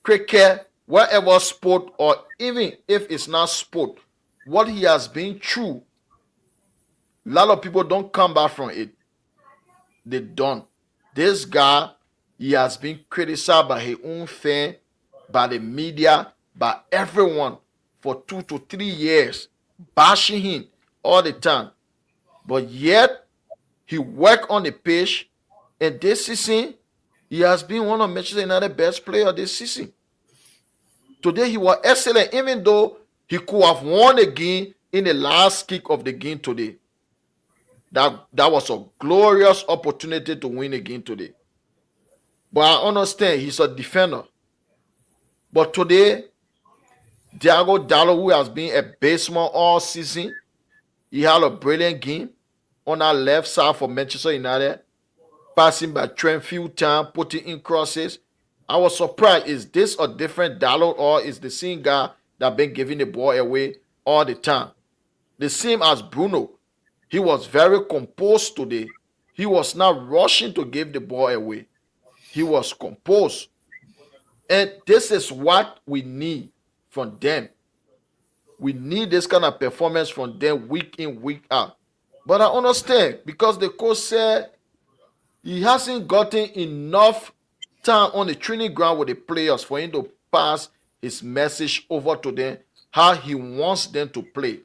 cricket, whatever sport, or even if it's not sport, what he has been through, a lot of people don't come back from it. They don't. This guy, he has been criticized by his own fan, by the media, by everyone for 2 to 3 years, bashing him all the time. But yet, he worked on the pitch, and this season, he has been one of Manchester United's best players this season. Today, he was excellent, even though he could have won the game in the last kick of the game today. That was a glorious opportunity to win the game today. But I understand he's a defender. But today, Diego Dallo, who has been a baseman all season, he had a brilliant game on our left side for Manchester United, passing by Trent few times, putting in crosses. I was surprised. Is this a different Dallo, or is the same guy that been giving the ball away all the time? The same as Bruno. He was very composed today. He was not rushing to give the ball away. He was composed. And this is what we need from them. We need this kind of performance from them week in, week out. But I understand because the coach said he hasn't gotten enough time on the training ground with the players for him to pass his message over to them, how he wants them to play.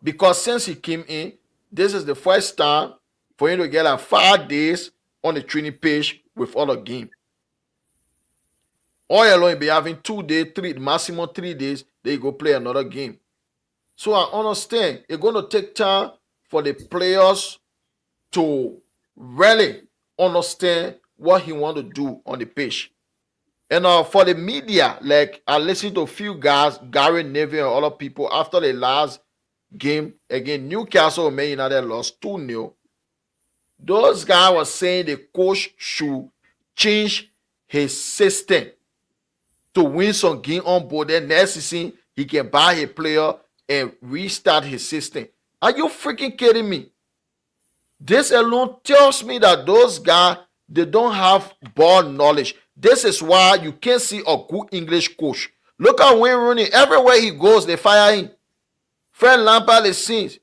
Because since he came in, this is the first time for him to get like 5 days on the training page with other game. All alone, be having 2 days, maximum 3 days, they go play another game. So I understand it's going to take time for the players to really understand what he want to do on the pitch. And for the media, like I listened to a few guys, Gary Neville and other people after the last game again, Newcastle Man United lost 2-0. Those guys were saying the coach should change his system to win some game on board. Then next season, he can buy a player and restart his system. Are you freaking kidding me? This alone tells me that those guys, they don't have ball knowledge. This is why you can't see a good English coach. Look at Wayne Rooney. Everywhere he goes, they fire him. Fred Lampard is scenes.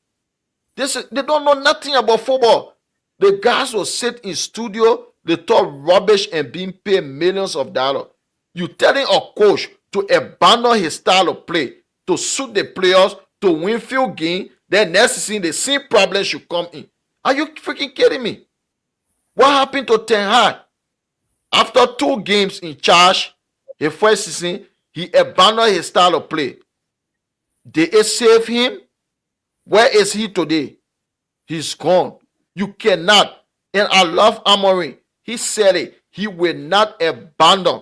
They don't know nothing about football. The guys will sit in studio, they talk rubbish and being paid millions of dollars. You telling a coach to abandon his style of play, to suit the players, to win few games, then next season the same problem should come in. Are you freaking kidding me? What happened to Ten Hag? After 2 games in charge, the first season, he abandoned his style of play. Did it save him? Where is he today? He's gone. You cannot. And I love Amorim. He said it. he will not abandon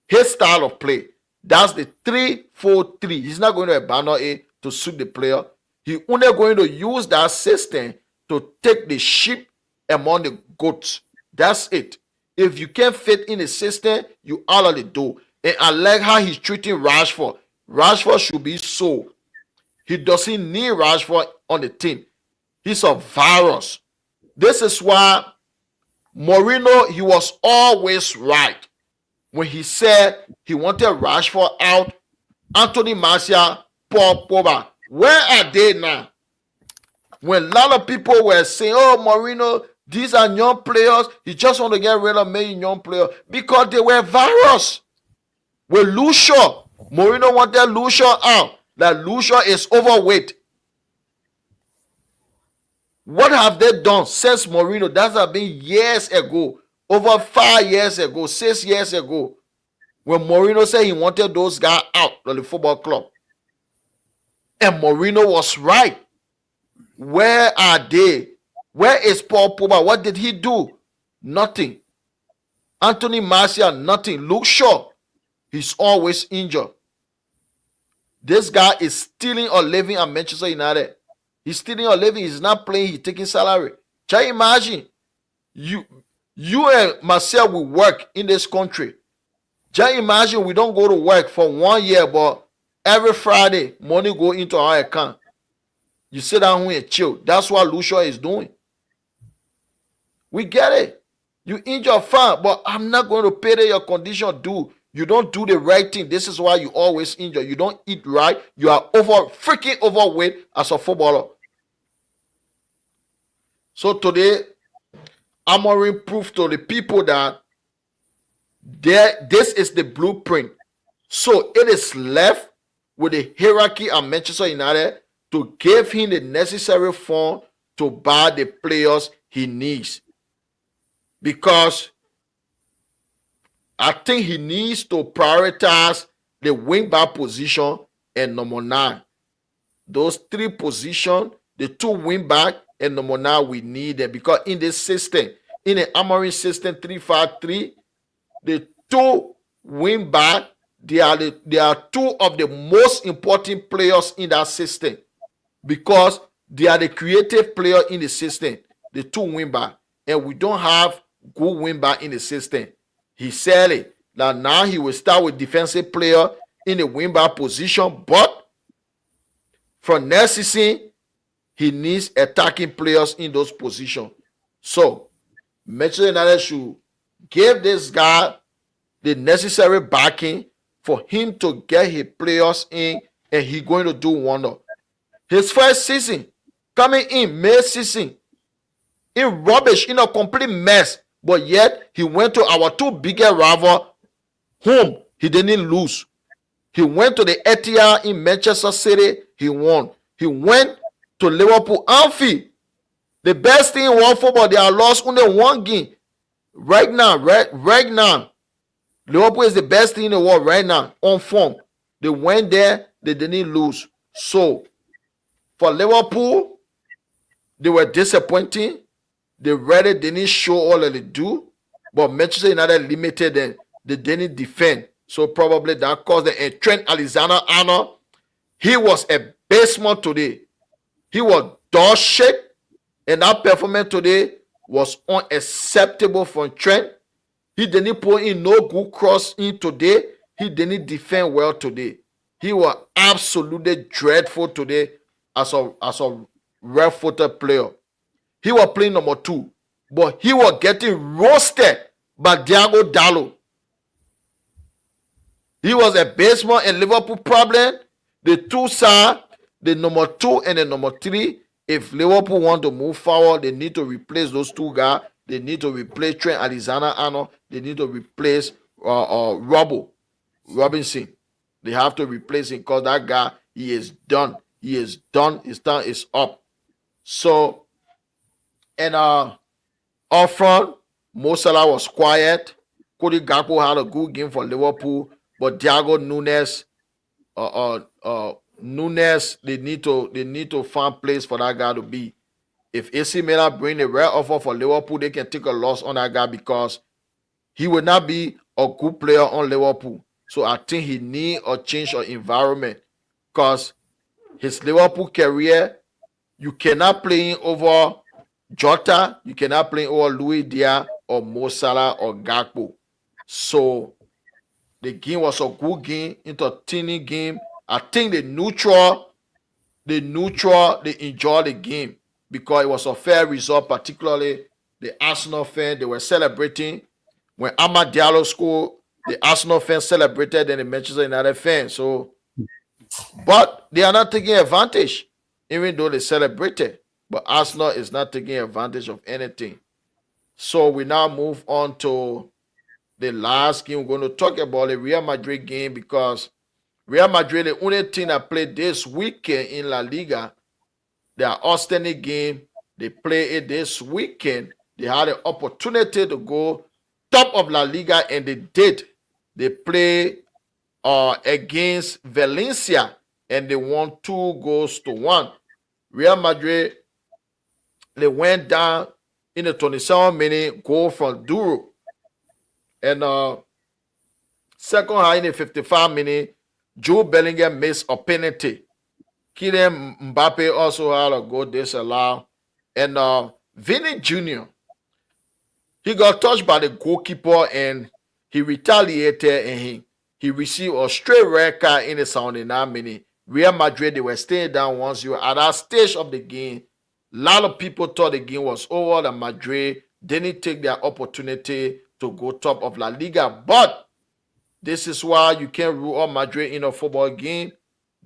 his style of play. That's the 3-4-3. He's not going to abandon it to suit the player. He's only going to use that system to take the sheep among the goats. That's it. If you can't fit in the system, you out of the door. And I like how he's treating Rashford. Rashford should be sold. He doesn't need Rashford on the team. He's a virus. This is why Mourinho, he was always right when he said he wanted Rashford out, Anthony Martial, Paul Pogba. Where are they now? When a lot of people were saying, oh, Mourinho, these are young players, he just want to get rid of many young players because they were virus. With Lucio, Mourinho wanted Lucio out. That Lucio is overweight. What have they done since Mourinho? That has been years ago, over 5 years ago, 6 years ago, when Mourinho said he wanted those guys out of the football club. And Mourinho was right. Where are they? Where is Paul Pogba? What did he do? Nothing. Anthony Martial, nothing. Luke Shaw, he's always injured. This guy is stealing a living at Manchester United. He's stealing a living. He's not playing. He's taking salary. Can you imagine? You and myself will work in this country. Can you imagine we don't go to work for 1 year, but every Friday, money go into our account. You sit down here and chill. That's what Lucio is doing. We get it. You injure fine, but I'm not going to pay your condition due. You don't do the right thing. This is why you always injure. You don't eat right. You are freaking overweight as a footballer. So today, Amorim proved to the people that this is the blueprint. So it is left with the hierarchy at Manchester United to give him the necessary fund to buy the players he needs. Because I think he needs to prioritize the wing back position and number 9. Those 3 positions, the 2 wing back and number 9, we need them. Because in this system, in the Amorim system 3-5-3, the 2 wing back, they are 2 of the most important players in that system. Because they are the creative player in the system, the 2 wing back. And we don't have good wing back in the system. He said it, that now he will start with defensive player in the wing back position, but from next season, he needs attacking players in those positions. So, Manchester United should give this guy the necessary backing for him to get his players in, and he's going to do wonder. His first season, coming in May season, in rubbish, in a complete mess, but yet he went to our 2 biggest rivals, whom he didn't lose. He went to the Etihad in Manchester City, he won. He went to Liverpool Anfield. The best thing in world football, they are lost only 1 game. Right now, Liverpool is the best thing in the world right now, on form. They went there, they didn't lose. So, for Liverpool, they were disappointing. They really didn't show all that they do, but Manchester United limited them. They didn't defend. So probably that caused them. And Trent Alexander-Arnold, he was a basement today. He was dog shit, and that performance today was unacceptable from Trent. He didn't put in no good cross in today. He didn't defend well today. He was absolutely dreadful today as a red-footed player. He was playing number 2, but he was getting roasted by Diogo Dalot. He was a basement and Liverpool problem. The 2 side, the number 2 and the number 3, if Liverpool want to move forward, they need to replace those 2 guys. They need to replace Trent Alexander-Arnold. They need to replace Robinson. They have to replace him because that guy, he is done. He is done. His time is up. So, and up front, Mo Salah was quiet. Cody Gakpo had a good game for Liverpool, but Thiago Nunes, they need to find place for that guy to be. If AC Milan bring the rare offer for Liverpool, they can take a loss on that guy because he will not be a good player on Liverpool. So I think he need a change of environment because his Liverpool career, you cannot play him over Jota, you cannot play him over Louis Diaz or Mo Salah or Gakpo. So the game was a good game, entertaining game. I think they enjoyed the game because it was a fair result, particularly the Arsenal fans. They were celebrating when Amad Diallo scored. The Arsenal fans celebrated and the Manchester United fans. So, but they are not taking advantage, even though they celebrated. But Arsenal is not taking advantage of anything. So we now move on to the last game. We're going to talk about the Real Madrid game because Real Madrid, the only team that played this weekend in La Liga, their outstanding game, they play it this weekend. They had an opportunity to go top of La Liga, and they did. They play against Valencia, and they won 2-1. Real Madrid, they went down in the 27th minute goal from Duro. And second half in the 55th minute, Jude Bellingham missed a penalty. Kylian Mbappe also had a goal disallowed. And Vinny Jr., he got touched by the goalkeeper and he retaliated and he received a straight red card in the 79th minute. Real Madrid, they were staying down 1-0. At that stage of the game, a lot of people thought the game was over. The Madrid didn't take their opportunity to go top of La Liga. But this is why you can't rule out Madrid in a football game.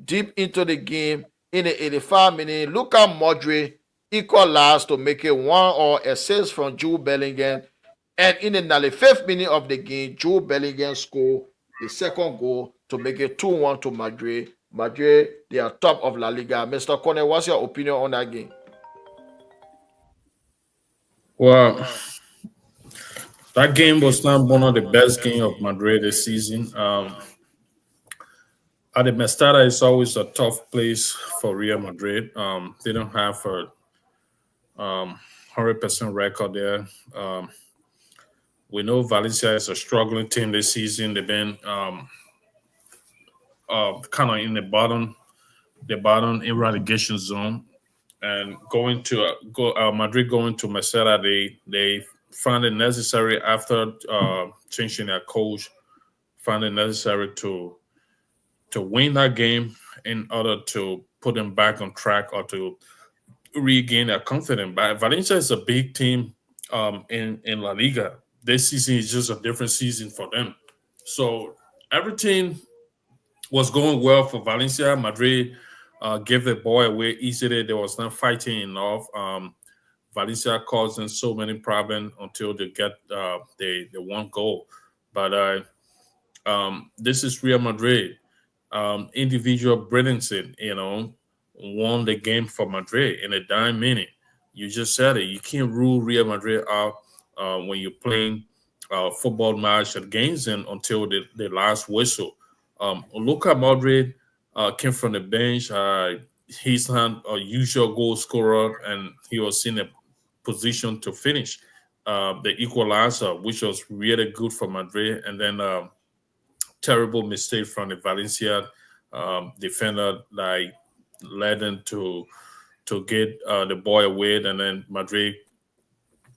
Deep into the game, in the 85th minute, Luka Modric equalized to make it 1-1 assist from Jude Bellingham. And in the 95th minute of the game, Jude Bellingham scored the second goal to make it 2-1 to Madrid. Madrid, they are top of La Liga. Mr. Corner, what's your opinion on that game? Well, that game was not one of the best games of Madrid this season. At the Mestalla, it's always a tough place for Real Madrid. They don't have a 100% record there. We know Valencia is a struggling team this season. They've been kind of in the bottom in relegation zone, and Madrid going to Mestalla, they found it necessary after changing their coach, found it necessary to win that game in order to put them back on track or to regain their confidence. But Valencia is a big team in La Liga. This season is just a different season for them. So everything was going well for Valencia. Madrid gave the ball away easily. They was not fighting enough. Valencia caused them so many problems until they get the one goal. But this is Real Madrid. Individual brilliance, won the game for Madrid in a dime minute. You just said it. You can't rule Real Madrid out when you're playing a football match against them until the last whistle. Luka Modric came from the bench. He's not a usual goal scorer, and he was in a position to finish the equalizer, which was really good for Madrid. And then terrible mistake from the Valencia defender that led them to get the ball away, and then Madrid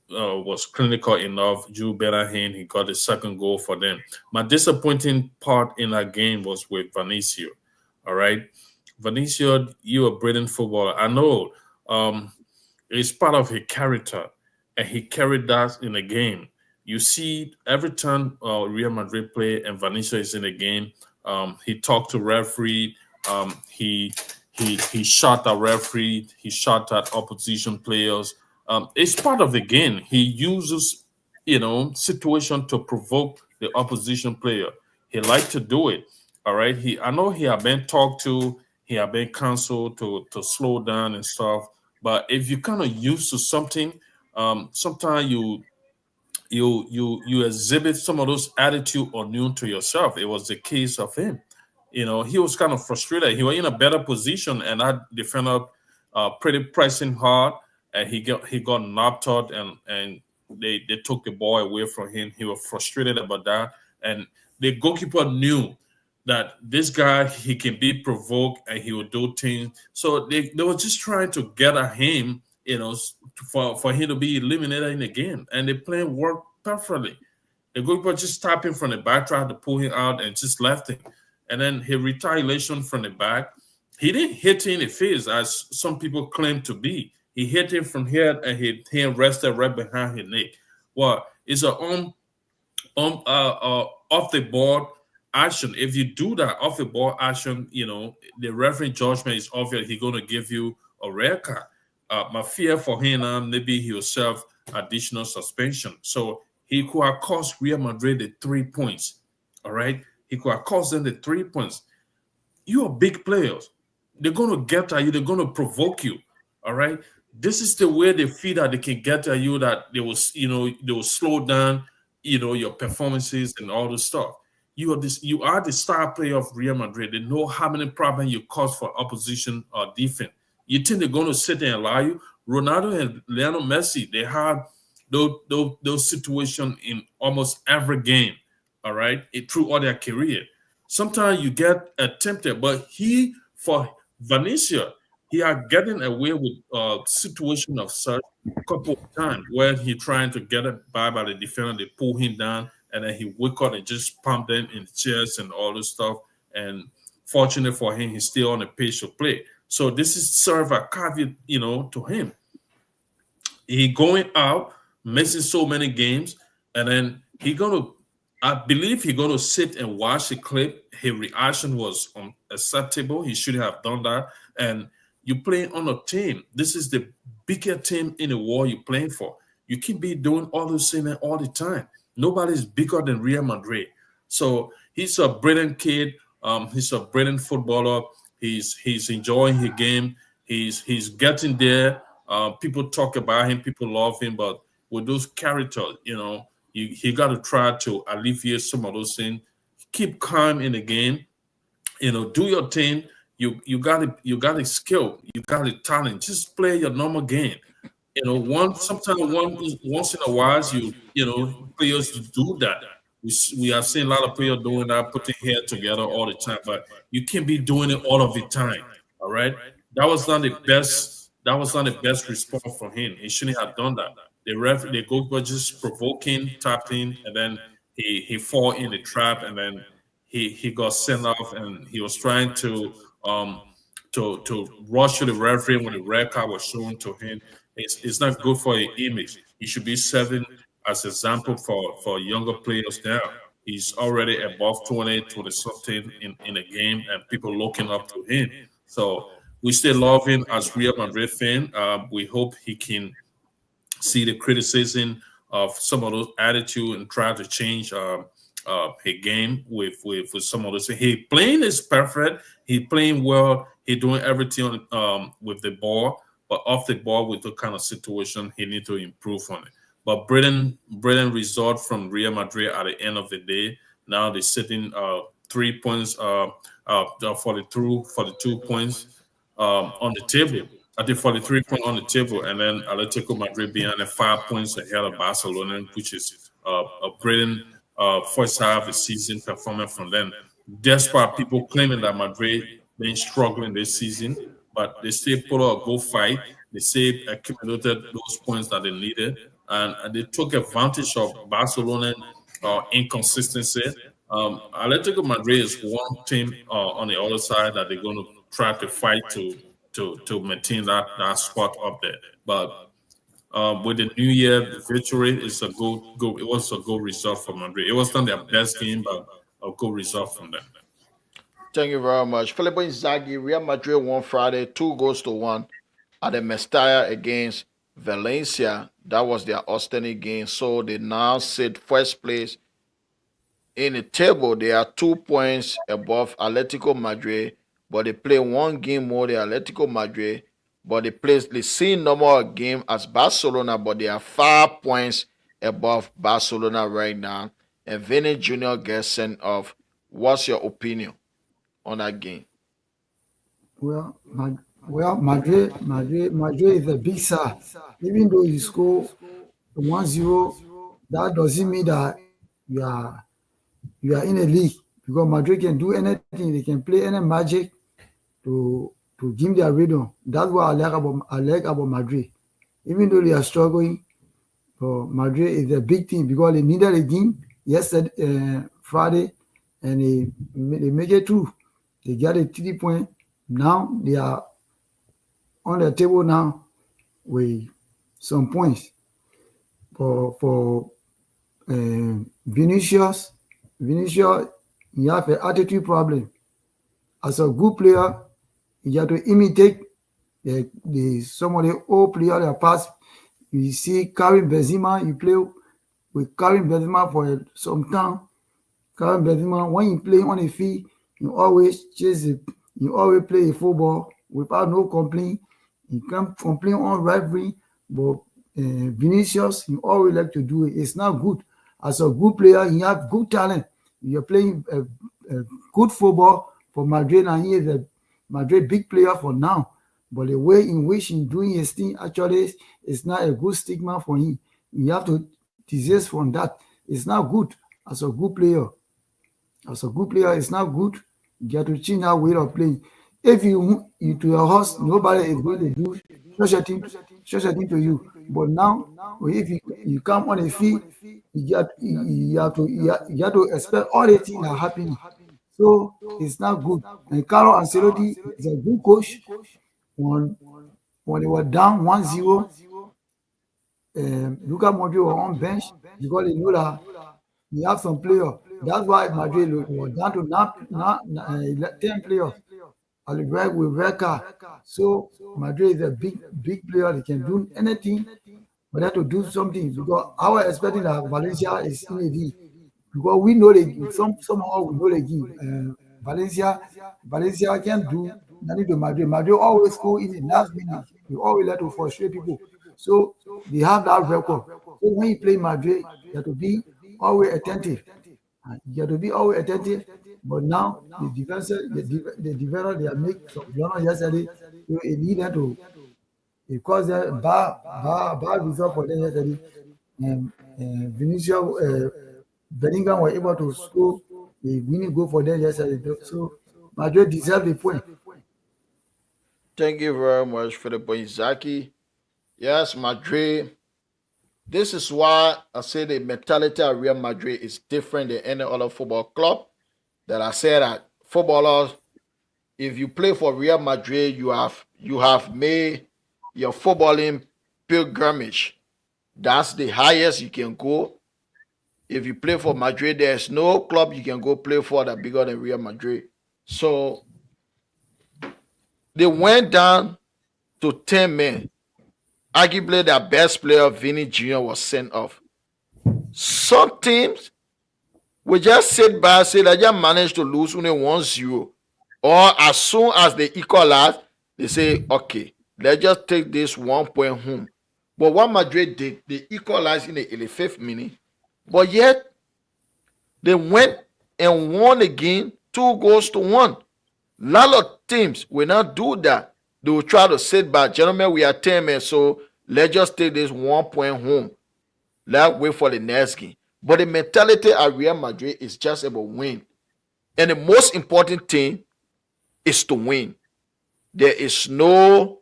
was clinical enough. Jude Bellingham, he got the second goal for them. My disappointing part in that game was with Vinicius. All right, Vinicius, you a brilliant footballer. I know it's part of his character, and he carried that in the game. You see, every time Real Madrid play and Vinicius is in the game, he talked to referee. He shot at referee. He shot at opposition players. It's part of the game. He uses, situation to provoke the opposition player. He liked to do it. All right. I know he had been talked to. He had been counseled to slow down and stuff. But if you're kind of used to something, sometimes you exhibit some of those attitude unknown to yourself. It was the case of him. He was kind of frustrated. He was in a better position, and that defender pretty pressing hard, and he got knocked out, and they took the ball away from him. He was frustrated about that, and the goalkeeper knew that this guy, he can be provoked and he will do things. So they were just trying to get at him, for him to be eliminated in the game, and the plan worked perfectly. The goalkeeper just tapped him from the back, tried to pull him out, and just left him. And then he retaliation from the back. He didn't hit him in the face as some people claim to be. He hit him from here, and he rested right behind his neck. Well, it's a off the board action. If you do that off the ball action, the referee judgment is obvious. He's going to give you a red card. My fear for him, maybe he will serve additional suspension. So he could have cost Real Madrid the 3 points. All right, he could have cost them the 3 points. You are big players. They're going to get at you. They're going to provoke you. All right. This is the way they feel that they can get at you. That they will slow down, your performances and all this stuff. You are the star player of Real Madrid. They know how many problems you cause for opposition or defense. You think they're going to sit there and allow you? Ronaldo and Lionel Messi, they had those situations in almost every game, all right, through all their career. Sometimes you get tempted, but for Valencia, he are getting away with a situation of such a couple of times where he trying to get it by the defender, they pull him down, and then he wake up and just pump them in the chest and all this stuff. And fortunately for him, he's still on the pitch to play. So this is serve a caveat, to him. He going out, missing so many games, and then I believe he's gonna sit and watch the clip. His reaction was unacceptable. He shouldn't have done that. And you playing on a team. This is the biggest team in the world you're playing for. You can't be doing all those things all the time. Nobody's bigger than Real Madrid. So he's a brilliant kid. He's a brilliant footballer. He's enjoying his game. He's getting there. People talk about him. People love him. But with those characters, he got to try to alleviate some of those things. Keep calm in the game. Do your thing. You got a skill. You got a talent. Just play your normal game. Once in a while, players do that. We have seen a lot of players doing that, putting hair together all the time, but you can't be doing it all of the time. All right, that was not the best. That was not the best response from him. He shouldn't have done that. The goalkeeper just provoking, tapping, and then he fall in the trap, and then he got sent off, and he was trying to rush to the referee when the red card was shown to him. It's not good for his image. He should be serving as example for younger players now. He's already above 20 something in the game, and people looking up to him. So we still love him as Real Madrid fan. We hope he can see the criticism of some of those attitude and try to change his game with some of those. He playing is perfect. He playing well. He doing everything with the ball, but off the ball with the kind of situation, he need to improve on it. But brilliant result from Real Madrid at the end of the day. Now they're sitting 3 points, 42 points on the table. I think 43 points on the table, and then Atletico Madrid behind 5 points ahead of Barcelona, which is a brilliant first half of the season performance from them. Despite people claiming that Madrid been struggling this season, but they still put out a good fight. They still accumulated those points that they needed, and they took advantage of Barcelona inconsistency. Atletico Madrid is one team on the other side that they're going to try to fight to maintain that spot up there. But with the New Year the victory, is a good. It was a good result for Madrid. It wasn't their best game, but a good result from them. Thank you very much. Filippo Inzaghi, Real Madrid won Friday 2-1 at the Mestalla against Valencia. That was their outstanding game. So they now sit first place in the table. They are 2 points above Atletico Madrid, but they play one game more than Atletico Madrid. But they play the same number of game as Barcelona, but they are 5 points above Barcelona right now. And Vinny Jr. gets sent off. What's your opinion on that game? Well, Madrid is a big side. Even though he scored 1-0, that doesn't mean that you are in a league, because Madrid can do anything. They can play any magic to give their rhythm. That's what I like about Madrid. Even though they are struggling, but Madrid is a big team because they needed a game yesterday, Friday, and they make it through. They got a 3 point. Now they are on the table now with some points. For Vinicius, he have an attitude problem. As a good player, you have to imitate some of the old players that passed. You see Karim Benzema, you play with Karim Benzema for some time. Karim Benzema, when you play on the field, you always chase it. You always play football without no complaint. You can't complain on rivalry, but Vinicius, you always like to do it. It's not good. As a good player, you have good talent. You're playing good football for Madrid, and he is a Madrid big player for now. But the way in which he's doing his thing actually is not a good stigma for him. You have to desist from that. It's not good as a good player. As a good player, it's not good. You have to change that way of playing. If you to your house, nobody is going to do such a thing to you. But now, if you come on a field, you have to expect all the things that are happening. So it's not good. And Carlo Ancelotti is a good coach. When they were down 1-0, Luka Modric was on bench because they knew that he have some players. That's why Madrid was down to 10 players. Alibek with red card. So Madrid is a big player. They can do anything, but they have to do something, because I was expecting that Valencia is in the league, because we know somehow we know the game. Valencia can do nothing to Madrid. Madrid always go in the last minute. We always like to frustrate people. So they have that record. So when you play Madrid, you have to be always attentive. You have to be always attentive. But now the defense, the developer, they have made some yesterday. So it need them to, because they're bad result for them yesterday. And Vinicius, Bellingham were able to score a winning goal for them yesterday. So Madrid deserve the point. Thank you very much for the point, Zaki. Yes, Madrid. This is why I say the mentality of Real Madrid is different than any other football club. That I said that footballers, if you play for Real Madrid, you have made your footballing pilgrimage. That's the highest you can go. If you play for Madrid, there's no club you can go play for that bigger than Real Madrid. So they went down to 10 men. Arguably, their best player, Vinny Jr., was sent off. Some teams will just sit back and say they just managed to lose only 1-0. Or as soon as they equalize, they say, okay, let's just take this 1 point home. But what Madrid did, they equalized in the 85th minute. But yet, they went and won again 2-1. A lot of teams will not do that. They will try to sit back. Gentlemen, we are 10 men, so let's just take this 1 point home. Let's wait for the next game. But the mentality at Real Madrid is just about win. And the most important thing is to win. There is no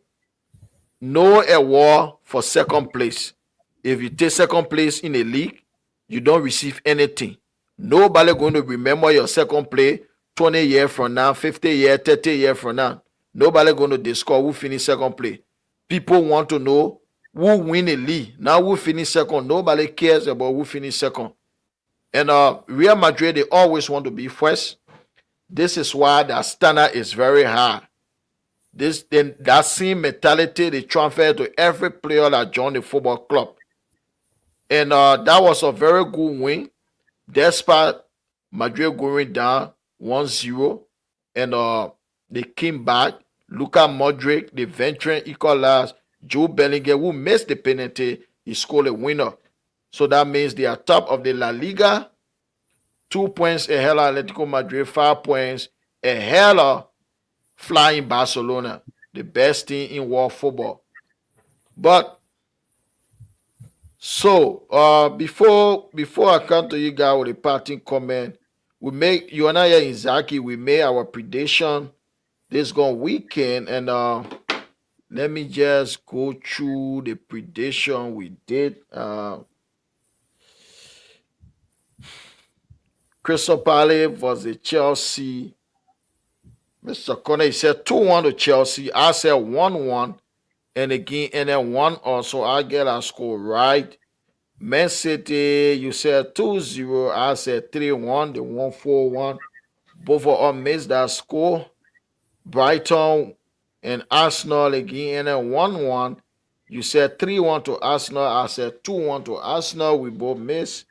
award for second place. If you take second place in a league, you don't receive anything. Nobody going to remember your second place 20 years from now, 50 years, 30 years from now. Nobody going to discover who finished second place. People want to know who win a league. Now who finish second. Nobody cares about who finish second. And Real Madrid, they always want to be first. This is why their standard is very high. That same mentality they transfer to every player that joined the football club. And that was a very good win, despite Madrid going down 1-0. And they came back. Luka Modric, the veteran, equalized. Jude Bellingham, who missed the penalty, he scored a winner. So that means they are top of the La Liga. 2 points ahead of Atletico Madrid, 5 points ahead of Flying Barcelona, the best team in world football. But So, before I come to you guys with a parting comment, we make you and I here in Zaki, we made our prediction this gone weekend, and let me just go through the prediction we did. Crystal Palace was a Chelsea. Mr. Connor said 2-1 to Chelsea. I said 1-1, and again, and then 1 also. I get our score right. Man City, you said 2-0. I said 3-1. They won 4-1. Both of them missed that score. Brighton and Arsenal again, and then 1-1. You said 3-1 to Arsenal. I said 2-1 to Arsenal. We both missed.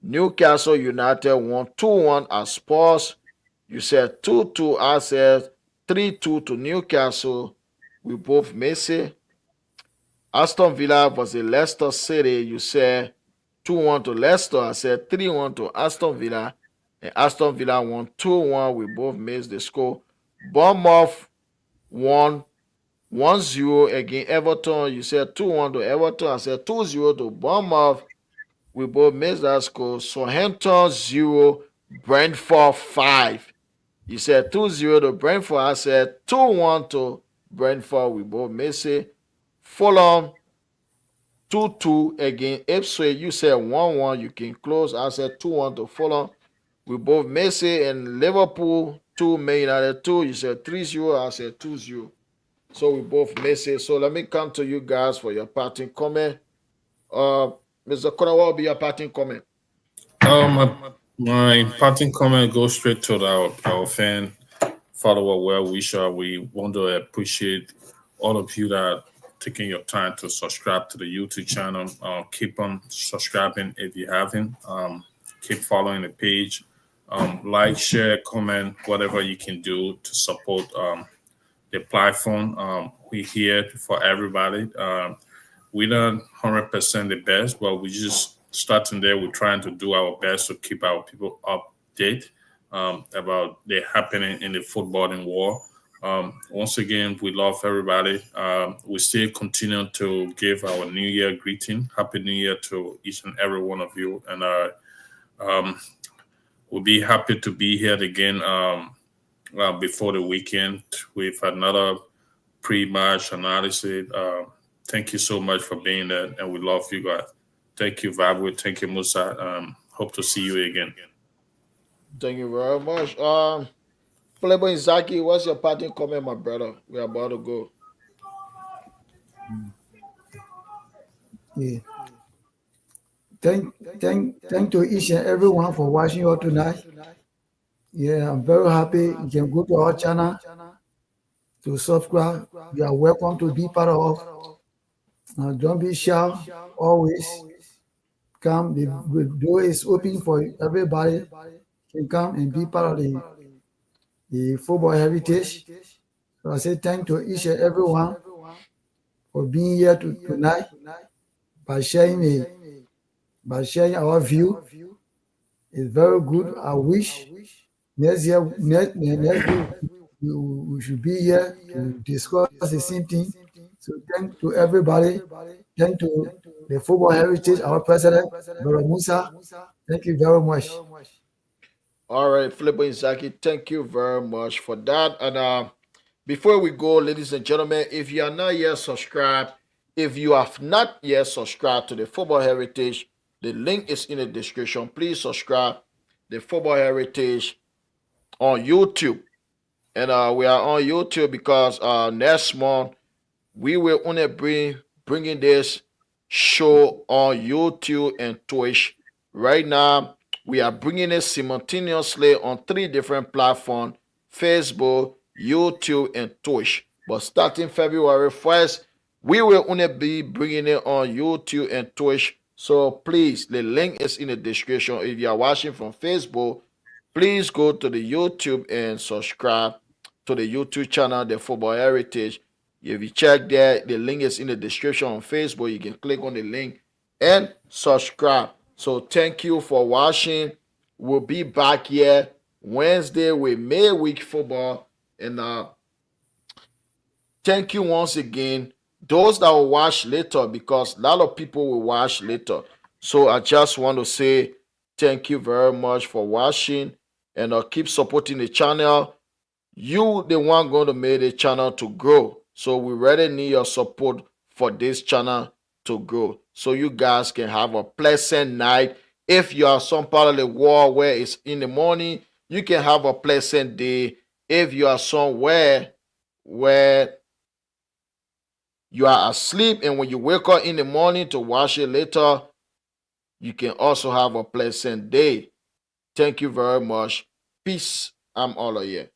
Newcastle United won 2-1 at Spurs. You said 2-2. I said 3-2 to Newcastle. We both missed it. Aston Villa was a Leicester City. You said 2-1 to Leicester. I said 3-1 to Aston Villa. And Aston Villa won 2-1. We both missed the score. Bournemouth won 1-0 against Everton. You said 2-1 to Everton. I said 2-0 to Bournemouth. We both missed that score. Southampton 0, Brentford 5. You said 2-0 to Brentford. I said 2-1 to Brentford. We both missed it. Fulham 2-2 against Ipswich. You said 1-1. You can close. I said 2-1 to Fulham. We both missed it. And Liverpool 2, Man United 2. You said 3-0. I said 2-0. So we both missed it. So let me come to you guys for your parting comment. Mr. Connor, what will be your parting comment? My parting comment goes straight to our fan, follower, well wisher. We want to appreciate all of you that are taking your time to subscribe to the YouTube channel. Keep on subscribing if you haven't. Keep following the page. Like, share, comment, whatever you can do to support the platform. We're here for everybody. We're not 100% the best, but we just starting there. We're trying to do our best to keep our people updated about the happening in the footballing world. Once again, we love everybody. We still continue to give our New Year greeting. Happy New Year to each and every one of you. And we'll be happy to be here again before the weekend with another pre-match analysis. Thank you so much for being there, and we love you guys. Thank you, Vabwe. Thank you, Musa. Hope to see you again. Thank you very much. Playboy Zaki, what's your parting comment, my brother? We're about to go. Yeah. Thank to each and everyone for watching us tonight. Yeah, I'm very happy. You can go to our channel to subscribe. You are welcome to be part of. Now, don't be shy. Always come. The door is open for everybody. Can come and be part of the football heritage. So I say thank to each and everyone for being here tonight by sharing our view. It's very good. I wish next year we should be here to discuss the same thing. So thank to everybody. Thank to the football heritage, our president, Brother Musa. Thank you very much. All right, Filippo Inzaki, thank you very much for that. And before we go, ladies and gentlemen, if you are not yet subscribed, if you have not yet subscribed to the Football Heritage, the link is in the description. Please subscribe the Football Heritage on YouTube. And we are on YouTube because next month we will only bringing this show on YouTube and Twitch. Right now, we are bringing it simultaneously on 3 different platforms: Facebook, YouTube, and Twitch. But starting February 1st, we will only be bringing it on YouTube and Twitch. So please, the link is in the description. If you are watching from Facebook, please go to the YouTube and subscribe to the YouTube channel, The Football Heritage. If you check there, the link is in the description on Facebook. You can click on the link and subscribe. So thank you for watching. We'll be back here Wednesday with midweek football. And thank you once again. those that will watch later, because a lot of people will watch later. So I just want to say thank you very much for watching, and keep supporting the channel. You the one going to make the channel to grow. So we really need your support for this channel to grow. So you guys can have a pleasant night. If you are some part of the world where it's in the morning, you can have a pleasant day. If you are somewhere where you are asleep and when you wake up in the morning to watch it later, you can also have a pleasant day. Thank you very much. Peace. I'm all of you.